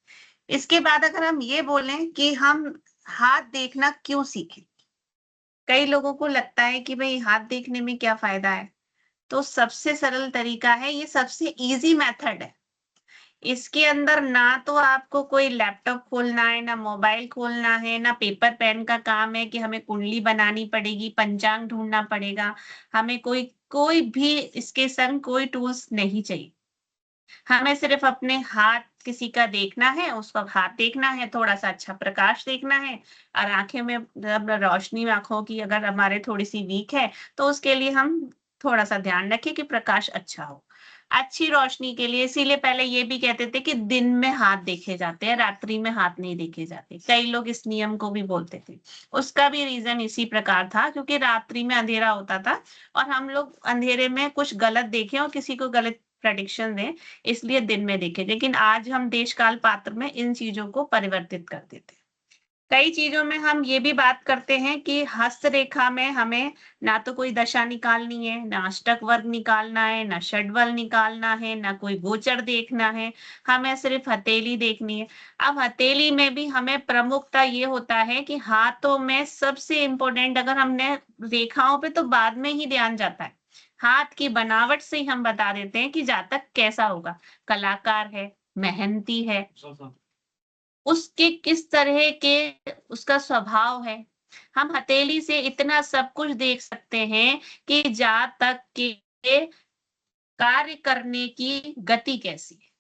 इसके बाद अगर हम ये बोलें कि हम हाथ देखना क्यों सीखें, कई लोगों को लगता है कि भाई हाथ देखने में क्या फायदा है। तो सबसे सरल तरीका है, ये सबसे इजी मेथड है। इसके अंदर ना तो आपको कोई लैपटॉप खोलना है, ना मोबाइल खोलना है, ना पेपर पेन का काम है कि हमें कुंडली बनानी पड़ेगी, पंचांग ढूंढना पड़ेगा। हमें कोई भी इसके संग कोई टूल्स नहीं चाहिए। हमें सिर्फ अपने हाथ किसी का देखना है, उसका हाथ देखना है, थोड़ा सा अच्छा प्रकाश देखना है। और आंखें में रोशनी आंखों की अगर हमारे थोड़ी सी वीक है, तो उसके लिए हम थोड़ा सा ध्यान रखें कि प्रकाश अच्छा हो। अच्छी रोशनी के लिए इसीलिए पहले ये भी कहते थे कि दिन में हाथ देखे जाते हैं, रात्रि में हाथ नहीं देखे जाते। कई लोग इस नियम को भी बोलते थे। उसका भी रीजन इसी प्रकार था, क्योंकि रात्रि में अंधेरा होता था और हम लोग अंधेरे में कुछ गलत देखें और किसी को गलत प्रेडिक्शन दें, इसलिए दिन में देखे। लेकिन आज हम देश काल पात्र में इन चीजों को परिवर्तित कर देते हैं। कई चीजों में हम ये भी बात करते हैं कि हस्तरेखा में हमें ना तो कोई दशा निकालनी है, ना अष्टक वर्ग निकालना है, ना षड्वल निकालना है, ना कोई गोचर देखना है, हमें सिर्फ हथेली देखनी है। अब हथेली में भी हमें प्रमुखता ये होता है कि हाथों में सबसे इंपॉर्टेंट, अगर हमने रेखाओं पे तो बाद में ही ध्यान जाता है, हाथ की बनावट से ही हम बता देते हैं कि जातक कैसा होगा। कलाकार है, मेहनती है, उसके किस तरह के उसका स्वभाव है। हम हथेली से इतना सब कुछ देख सकते हैं कि जातक के कार्य करने की गति कैसी है।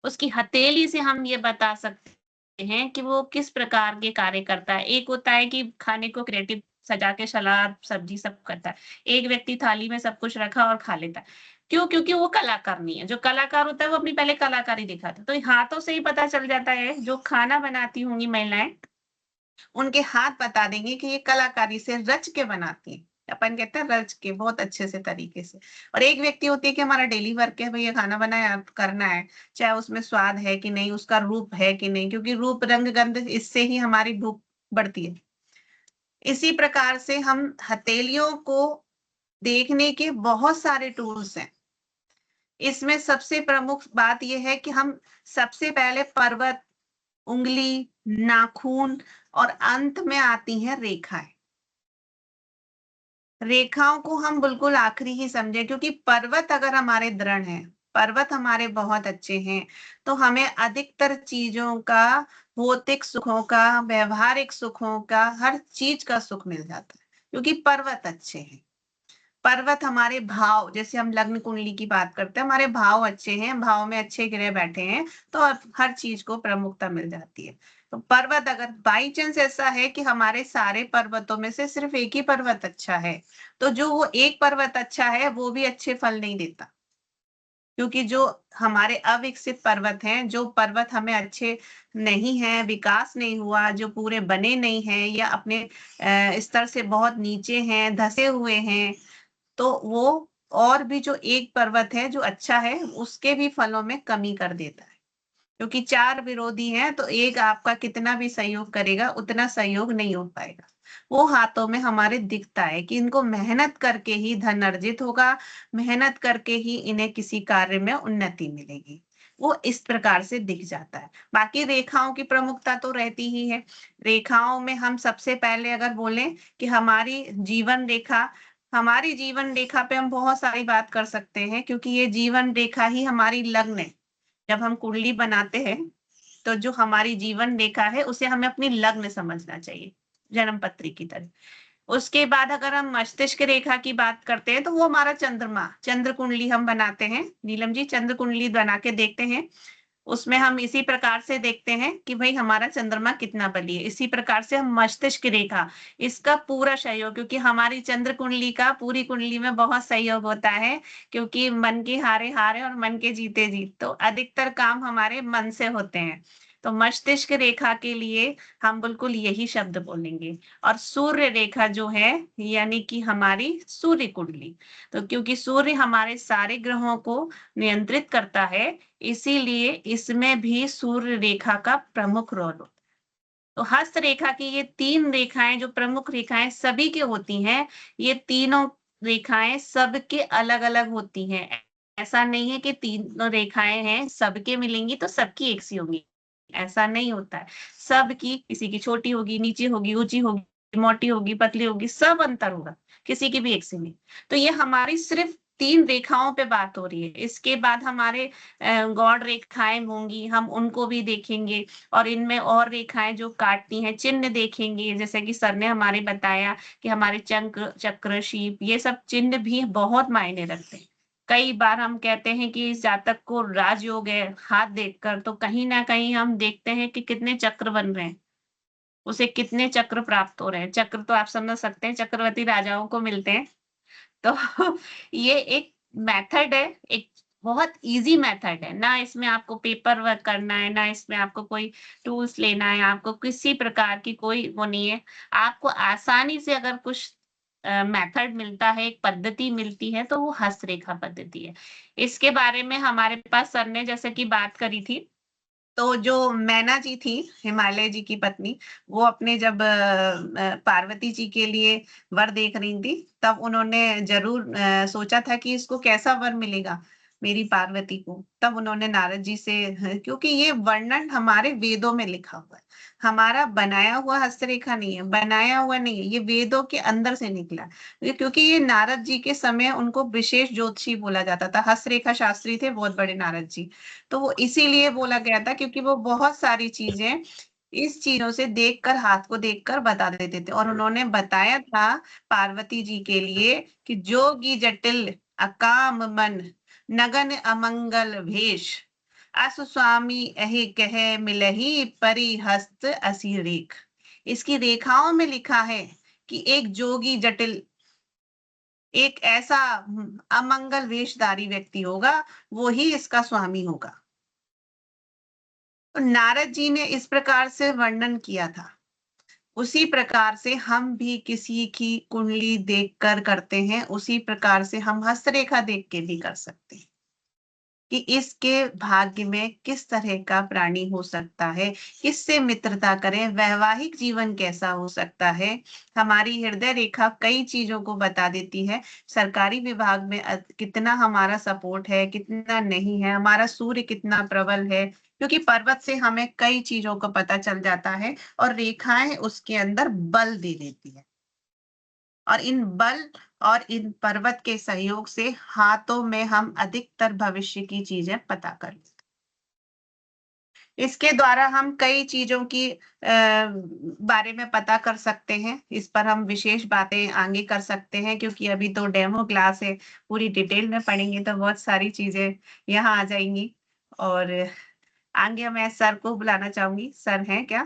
उसकी हथेली से हम ये बता सकते हैं कि वो किस प्रकार के कार्य करता है। एक होता है कि खाने को क्रिएटिव सजा के सलाद सब्जी सब करता है, एक व्यक्ति थाली में सब कुछ रखा और खा लेता है। क्यों? क्योंकि वो कलाकार नहीं है। जो कलाकार होता है वो अपनी पहले कलाकारी दिखाता है। तो हाथों से ही पता चल जाता है। जो खाना बनाती होंगी महिलाएं, उनके हाथ बता देंगे कि ये कलाकारी से रच के बनाती है। अपन कहते हैं रच के, बहुत अच्छे से तरीके से। और एक व्यक्ति होती है कि हमारा डेली वर्क है, भैया खाना बनाया करना है, चाहे उसमें स्वाद है कि नहीं, उसका रूप है कि नहीं, क्योंकि रूप रंग गंध इससे ही हमारी भूख बढ़ती है। इसी प्रकार से हम हथेलियों को देखने के बहुत सारे टूल्स हैं। इसमें सबसे प्रमुख बात यह है कि हम सबसे पहले पर्वत, उंगली, नाखून और अंत में आती हैं रेखाएं। रेखाओं को हम बिल्कुल आखिरी ही समझे, क्योंकि पर्वत अगर हमारे दृढ़ हैं, पर्वत हमारे बहुत अच्छे हैं, तो हमें अधिकतर चीजों का, भौतिक सुखों का, व्यवहारिक सुखों का, हर चीज का सुख मिल जाता है, क्योंकि पर्वत अच्छे हैं। पर्वत हमारे भाव, जैसे हम लग्न कुंडली की बात करते हैं, हमारे भाव अच्छे हैं, भाव में अच्छे ग्रह बैठे हैं, तो हर चीज को प्रमुखता मिल जाती है। तो पर्वत अगर बाई चांस ऐसा है कि हमारे सारे पर्वतों में से सिर्फ एक ही पर्वत अच्छा है, तो जो वो एक पर्वत अच्छा है वो भी अच्छे फल नहीं देता, क्योंकि जो हमारे अविकसित पर्वत हैं, जो पर्वत हमें अच्छे नहीं है, विकास नहीं हुआ, जो पूरे बने नहीं हैं या अपने स्तर से बहुत नीचे हैं, धसे हुए हैं, तो वो और भी जो एक पर्वत है जो अच्छा है, उसके भी फलों में कमी कर देता है, क्योंकि 4 विरोधी हैं, तो एक आपका कितना भी सहयोग करेगा उतना सहयोग नहीं हो पाएगा। वो हाथों में हमारे दिखता है कि इनको मेहनत करके ही धन अर्जित होगा, मेहनत करके ही इन्हें किसी कार्य में उन्नति मिलेगी, वो इस प्रकार से दिख जाता है। बाकी रेखाओं की प्रमुखता तो रहती ही है। रेखाओं में हम सबसे पहले अगर बोलें कि हमारी जीवन रेखा पे हम बहुत सारी बात कर सकते हैं, क्योंकि ये जीवन रेखा ही हमारी लग्न है। जब हम कुंडली बनाते हैं, तो जो हमारी जीवन रेखा है उसे हमें अपनी लग्न समझना चाहिए, जन्म पत्री की तरह। उसके बाद अगर हम मस्तिष्क रेखा की बात करते हैं, तो वो हमारा चंद्रमा, चंद्र कुंडली हम बनाते हैं। नीलम जी, चंद्र कुंडली बना के देखते हैं, उसमें हम इसी प्रकार से देखते हैं कि भाई हमारा चंद्रमा कितना बली है। इसी प्रकार से हम मस्तिष्क रेखा, इसका पूरा सहयोग, क्योंकि हमारी चंद्र कुंडली का पूरी कुंडली में बहुत सहयोग होता है, क्योंकि मन के हारे हारे और मन के जीते जीत, तो अधिकतर काम हमारे मन से होते हैं। तो मस्तिष्क रेखा के लिए हम बिल्कुल यही शब्द बोलेंगे। और सूर्य रेखा जो है, यानी कि हमारी सूर्य कुंडली, तो क्योंकि सूर्य हमारे सारे ग्रहों को नियंत्रित करता है, इसीलिए इसमें भी सूर्य रेखा का प्रमुख रोल होता है। तो हस्त रेखा की ये 3 रेखाएं जो प्रमुख रेखाएं सभी की होती हैं, ये तीनों रेखाएं सबके अलग-अलग होती हैं। ऐसा नहीं है कि 3 रेखाएं हैं, सबके मिलेंगी तो सबकी एक सी होंगी, ऐसा नहीं होता है। सबकी, किसी की छोटी होगी, नीचे होगी, ऊंची होगी, मोटी होगी, पतली होगी, सब अंतर होगा, किसी की भी एक सी नहीं। तो ये हमारी सिर्फ 3 रेखाओं पे बात हो रही है। इसके बाद हमारे गौड़ रेखाएं होंगी, हम उनको भी देखेंगे, और इनमें और रेखाएं जो काटती हैं, चिन्ह देखेंगे, जैसे कि सर ने हमारे बताया कि हमारे चक्र, शीप, ये सब चिन्ह भी बहुत मायने रखते हैं। कई बार हम कहते हैं कि इस जातक को राजयोग है, हाथ देखकर, तो कहीं ना कहीं हम देखते हैं कि कितने चक्र बन रहे हैं, उसे कितने चक्र प्राप्त हो रहे हैं। चक्र तो आप समझ सकते हैं, चक्रवर्ती राजाओं को मिलते हैं। तो ये एक मेथड है, एक बहुत इजी मेथड है ना, इसमें आपको पेपर वर्क करना है, ना इसमें आपको कोई टूल्स लेना है, आपको किसी प्रकार की कोई वो नहीं है। आपको आसानी से अगर कुछ मेथड मिलता है, एक पद्धति मिलती है, तो वो हस्तरेखा पद्धति है। इसके बारे में हमारे पास सर ने जैसे कि बात करी थी, तो जो मैना जी थी, हिमालय जी की पत्नी, वो अपने जब पार्वती जी के लिए वर देख रही थी, तब उन्होंने जरूर सोचा था कि इसको कैसा वर मिलेगा मेरी पार्वती को। तब उन्होंने नारद जी से, क्योंकि ये वर्णन हमारे वेदों में लिखा हुआ है, हमारा बनाया हुआ हस्तरेखा नहीं है, बनाया हुआ नहीं है, ये वेदों के अंदर से निकला है। क्योंकि ये नारद जी के समय उनको विशेष ज्योतिषी बोला जाता था, हस्तरेखा शास्त्री थे बहुत बड़े नारद जी, तो वो इसीलिए बोला गया था क्योंकि वो बहुत सारी चीजें इस चीजों से देखकर, हाथ को देखकर बता देते थे। और उन्होंने बताया था पार्वती जी के लिए कि जोगी जटिल अकाम मन, नगन अमंगल भेष, असु स्वामी अहि कह मिलही परिहस्त असी रेख। इसकी रेखाओं में लिखा है कि एक जोगी जटिल, एक ऐसा अमंगल वेशधारी व्यक्ति होगा, वो ही इसका स्वामी होगा। तो नारद जी ने इस प्रकार से वर्णन किया था, उसी प्रकार से हम भी किसी की कुंडली देखकर करते हैं, उसी प्रकार से हम हस्तरेखा देख के भी कर सकते हैं कि इसके भाग्य में किस तरह का प्राणी हो सकता है, किससे मित्रता करें, वैवाहिक जीवन कैसा हो सकता है। हमारी हृदय रेखा कई चीजों को बता देती है, सरकारी विभाग में कितना हमारा सपोर्ट है, कितना नहीं है, हमारा सूर्य कितना प्रबल है, क्योंकि पर्वत से हमें कई चीजों का पता चल जाता है और रेखाएं उसके अंदर बल दे देती है, और इन बल और इन पर्वत के सहयोग से हाथों में हम अधिकतर भविष्य की चीजें पता कर लेते हैं। इसके द्वारा हम कई चीजों की बारे में पता कर सकते हैं। इस पर हम विशेष बातें आगे कर सकते हैं, क्योंकि अभी तो डेमो क्लास है, पूरी डिटेल में पढ़ेंगे तो बहुत सारी चीजें यहाँ आ जाएंगी। और आगे मैं सर को बुलाना चाहूंगी। सर हैं क्या?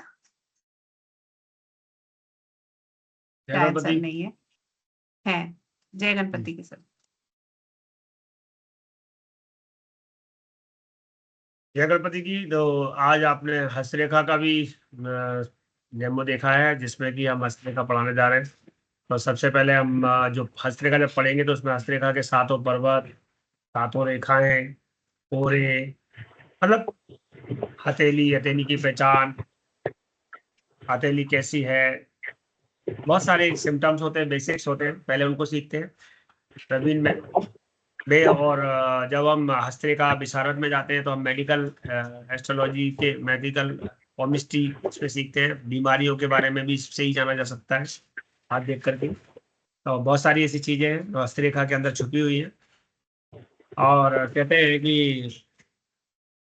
शायद सर नहीं है। हैं। जय गणपति के सर। जय गणपति की। तो आज आपने हस्तरेखा का भी डेमो देखा है, जिसमें कि हम हस्तरेखा पढ़ाने जा रहे हैं। तो सबसे पहले हम जो हस्तरेखा जब पढ़ेंगे तो उसमें हस्तरेखा के सातों पर्वत, सातों रेखाएं, कोरे, मतलब हथेली, हथेली की पहचान, हथेली कैसी है, बहुत सारे सिम्टम्स होते हैं, बेसिक्स होते हैं, पहले उनको सीखते हैं प्रवीण में। और जब हम हस्तरेखा विशारद में जाते हैं तो हम मेडिकल एस्ट्रोलॉजी के, मेडिकल केमिस्ट्री इसमें सीखते हैं। बीमारियों के बारे में भी इससे ही जाना जा सकता है हाथ देख करके। तो बहुत सारी ऐसी चीजें हैं जो हस्तरेखा के अंदर छुपी हुई हैं। और कहते हैं कि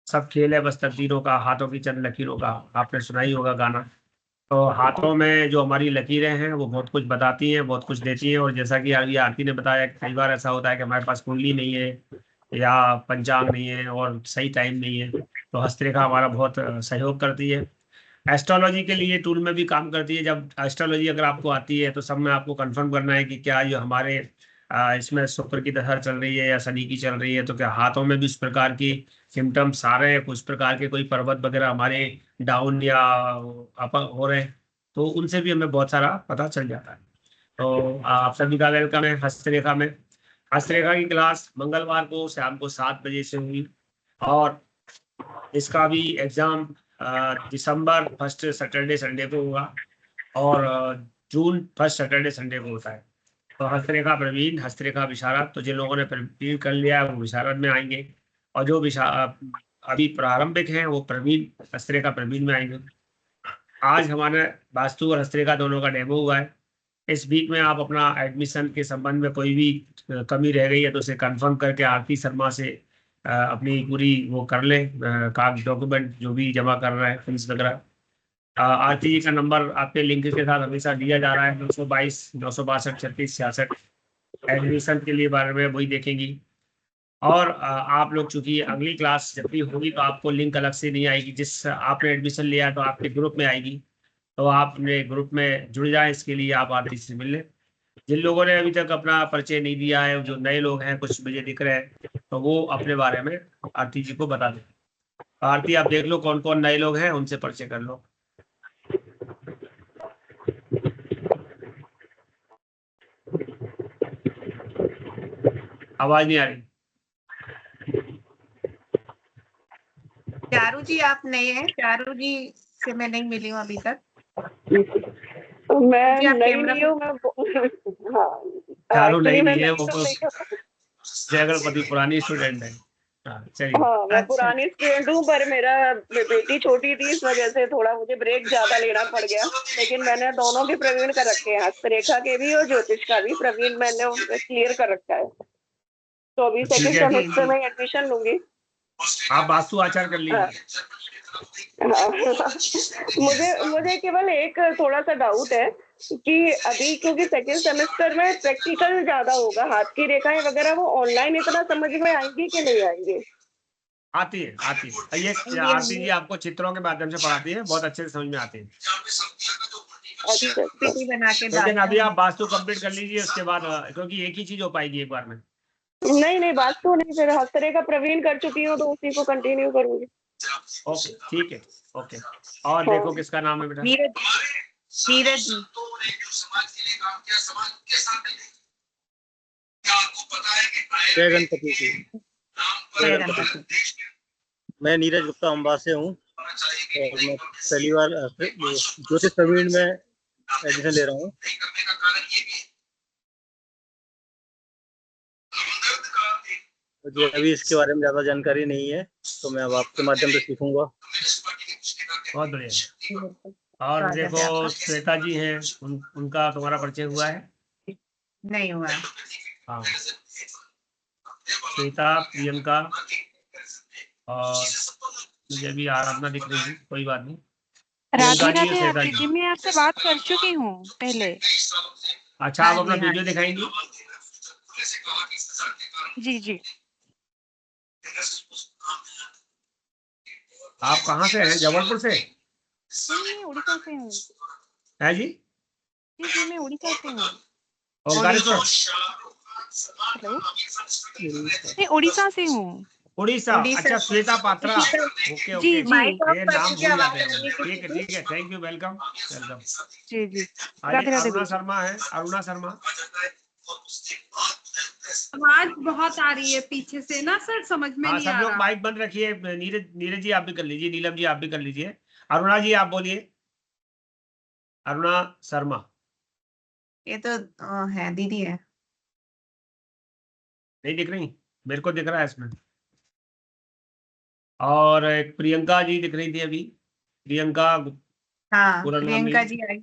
सब खेल है बस तकदीरों का, हाथों की चंद लकीरों का। आपने सुना ही होगा गाना। तो हाथों में जो हमारी लकीरें हैं वो बहुत कुछ बताती हैं, बहुत कुछ देती हैं। और जैसा कि अभी आरती ने बताया, कई बार ऐसा होता है कि हमारे पास कुंडली नहीं है या पंचांग नहीं है और सही टाइम नहीं है, तो हस्तरेखा हमारा बहुत सहयोग करती है। एस्ट्रोलॉजी के लिए टूल में भी काम करती है। जब एस्ट्रोलॉजी अगर आपको आती है तो सब में आपको कंफर्म करना है कि क्या जो हमारे इसमें शुक्र की दशा चल रही है या शनि की चल रही है, तो क्या हाथों में भी इस प्रकार की सिम्टम्स आ रहे हैं, कुछ प्रकार के कोई पर्वत वगैरह हमारे डाउन या अप हो रहे हैं, तो उनसे भी हमें बहुत सारा पता चल जाता है। तो आप सभी का वेलकम है हस्तरेखा में। हस्तरेखा की क्लास मंगलवार को शाम को 7 बजे से हुई, और इसका भी एग्जाम दिसंबर फर्स्ट सैटरडे संडे को होगा, और जून फर्स्ट सैटरडे संडे को होता है। तो हस्तरेखा प्रवीण, हस्तरेखा विशारद, तो जिन लोगों ने प्रवीण कर लिया है वो विशारद में आएंगे, और जो अभी प्रारंभिक हैं वो प्रवीण, हस्तरेखा प्रवीण में आएंगे। आज हमारे वास्तु और हस्तरेखा दोनों का डेमो हुआ है। इस वीक में आप अपना एडमिशन के संबंध में कोई भी कमी रह गई है तो उसे कंफर्म करके आरती शर्मा से अपनी पूरी वो कर लें, कागज डॉक्यूमेंट जो भी जमा कर रहे हैं, फीस वगैरह। आरती जी का नंबर आपके लिंक के साथ हमेशा दिया जा रहा है, 922 962 36 66। एडमिशन के लिए बारे में वही देखेंगी। और आप लोग चूंकि अगली क्लास जब भी होगी तो आपको लिंक अलग से नहीं आएगी, जिस आपने एडमिशन लिया तो आपके ग्रुप में आएगी, तो आप अपने ग्रुप में जुड़ जाए। इसके लिए आप आरती से मिल लें। जिन लोगों ने अभी तक अपना परिचय नहीं दिया है, जो नए लोग हैं, कुछ मुझे दिख रहे हैं, तो वो अपने बारे में आरती जी को बता दें। आरती आप देख लो कौन कौन नए लोग हैं, उनसे परिचय कर लो। आवाज नहीं आ रही। चारू जी आप नए हैं? चारू जी से मैं नहीं मिली हूँ अभी तक। मैं जी, आप नई कैमरा नहीं हूँ, मैं चारू नई actually मैं नहीं है, नई वो तो नहीं हूँ। जय गणपति पुरानी स्टूडेंट है। चलिए। हाँ, मैं अच्छा। पुरानी स्टूडेंट हूँ, पर मेरा बेटी छोटी थी, इस वजह से थोड़ा मुझे ब्रेक ज्यादा लेना पड़ गया। लेकिन मैंने दोनों के प्रवीण कर रखे हैं, हस्तरेखा के भी और ज्योतिष का भी प्रवीण मैंने क्लियर कर रखा है। तो अभी ठीक सेकंड है। सेमेस्टर में एडमिशन लूंगी। आप वास्तु आचार कर लीजिए। मुझे केवल एक थोड़ा सा डाउट है कि अभी क्योंकि सेकंड सेमेस्टर में प्रैक्टिकल ज्यादा होगा, हाथ की रेखाएं वगैरह वो ऑनलाइन इतना समझ में आएंगी कि नहीं आएंगी? आती है, आती है। ये आरती जी आपको चित्रों के माध्यम से पढ़ाती है, बहुत अच्छे से समझ में आती है। पीपीटी बना के लेकिन अभी आप वास्तु कंप्लीट कर लीजिए, उसके बाद क्योंकि एक ही चीज हो पाएगी एक बार में। नहीं वास्तु नहीं, फिर हस्तरेखा प्रवीण कर चुकी हूँ तो उसी को कंटिन्यू करूंगी। ओके, ठीक है। ओके। और देखो किसका नाम है बेटा? नीरज जी। जय गणपति जी। जय गणपति। मैं नीरज गुप्ता अंबा से हूँ और मैं पहली बार ज्योतिष प्रवीण में एडमिशन ले रहा हूँ। मुझे अभी इसके बारे में ज्यादा जानकारी नहीं है, तो मैं अब आपके माध्यम से सीखूंगा। बहुत बढ़िया। और देखो श्वेता जी हैं, उनका तुम्हारा परिचय हुआ है? नहीं हुआ। हाँ, श्वेता, प्रियंका और मुझे भी आराधना दिख रही है, कोई बात नहीं। राधे राधे आरती जी, मैं आपसे बात कर चुकी हूँ पहले। अच्छा, आप अपना वीडियो दिखाएंगी? जी जी। आप कहाँ से हैं? जबलपुर से? नहीं, मैं उड़ीसा से हूँ। है जी? जी जी, मैं उड़ीसा से हूँ। ओंकारेश्वर? हेलो, मैं उड़ीसा से हूँ। उड़ीसा। अच्छा, श्वेता पात्रा। ओके ओके, जी जी। ये नाम भूल जाते हैं। ठीक है, थैंक यू, वेलकम वेलकम। जी जी, राधे राधे। अरुणा शर्मा है, अरुणा शर्मा। आवाज बहुत आ रही है पीछे से ना सर, समझ में नहीं आ रहा। सब लोग माइक बंद रखिए। नीरज जी आप भी कर लीजिए, नीलम जी आप भी कर लीजिए। अरुणा जी आप बोलिए। अरुणा शर्मा। ये तो है, दीदी है। नहीं दिख रही? मेरे को दिख रहा है इसमें। और एक प्रियंका जी दिख रही थी अभी। प्रियंका, हाँ, पूरा नाम प्रियंका नहीं। जी आई।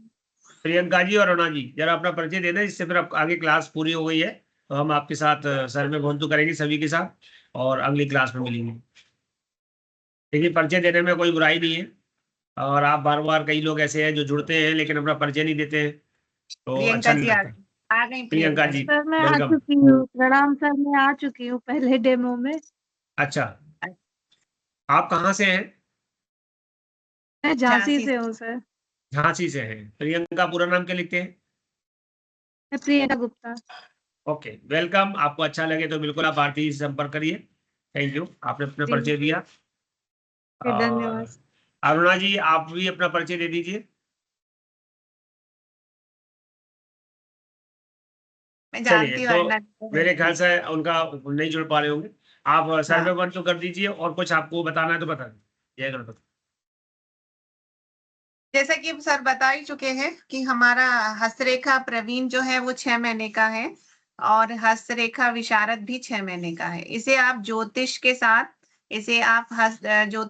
प्रियंका जी और अरुणा जी, जरा अपना परिचय देना, जिससे फिर आगे क्लास पूरी हो गई है तो हम आपके साथ सर में घोंटू करेंगे सभी के साथ, और अगली क्लास में मिलेंगे। देखिए, परिचय देने में कोई बुराई नहीं है, और आप बार बार, कई लोग ऐसे हैं जो जुड़ते हैं लेकिन अपना परिचय नहीं देते हैं, तो अच्छा प्रियंका नहीं जी लगता। आ गई। प्रियंका जी, सर मैं आ वेलकम। चुकी हूँ। प्रणाम सर, मैं आ चुकी हूँ पहले डेमो में। अच्छा, आप कहाँ से हैं? मैं झांसी से हूँ सर। झांसी से हैं। प्रियंका पूरा नाम क्या लिखते हैं? मैं प्रियंका गुप्ता। Okay, welcome. आपको अच्छा लगे तो बिल्कुल आप आरती से संपर्क करिए। थैंक यू, आपने अपना जी। परिचय दिया। धन्यवाद। अरुणा जी, आप भी अपना परिचय दे दीजिए। मैं चलिए, जानती तो हूँ। मेरे ख्याल से उनका नहीं जुड़ पा रहे होंगे। आप सर्वे हाँ। वन तो कर दीजिए, और कुछ आपको बताना है तो बता दीजिए। जय गणपति। जैसा कि सर बता ही चुके हैं कि हमारा हस्तरेखा प्रवीण जो है वो 6 महीने का है, और हस्तरेखा विशारद भी 6 महीने का है। इसे आप ज्योतिष के साथ, इसे आप ज्योतिष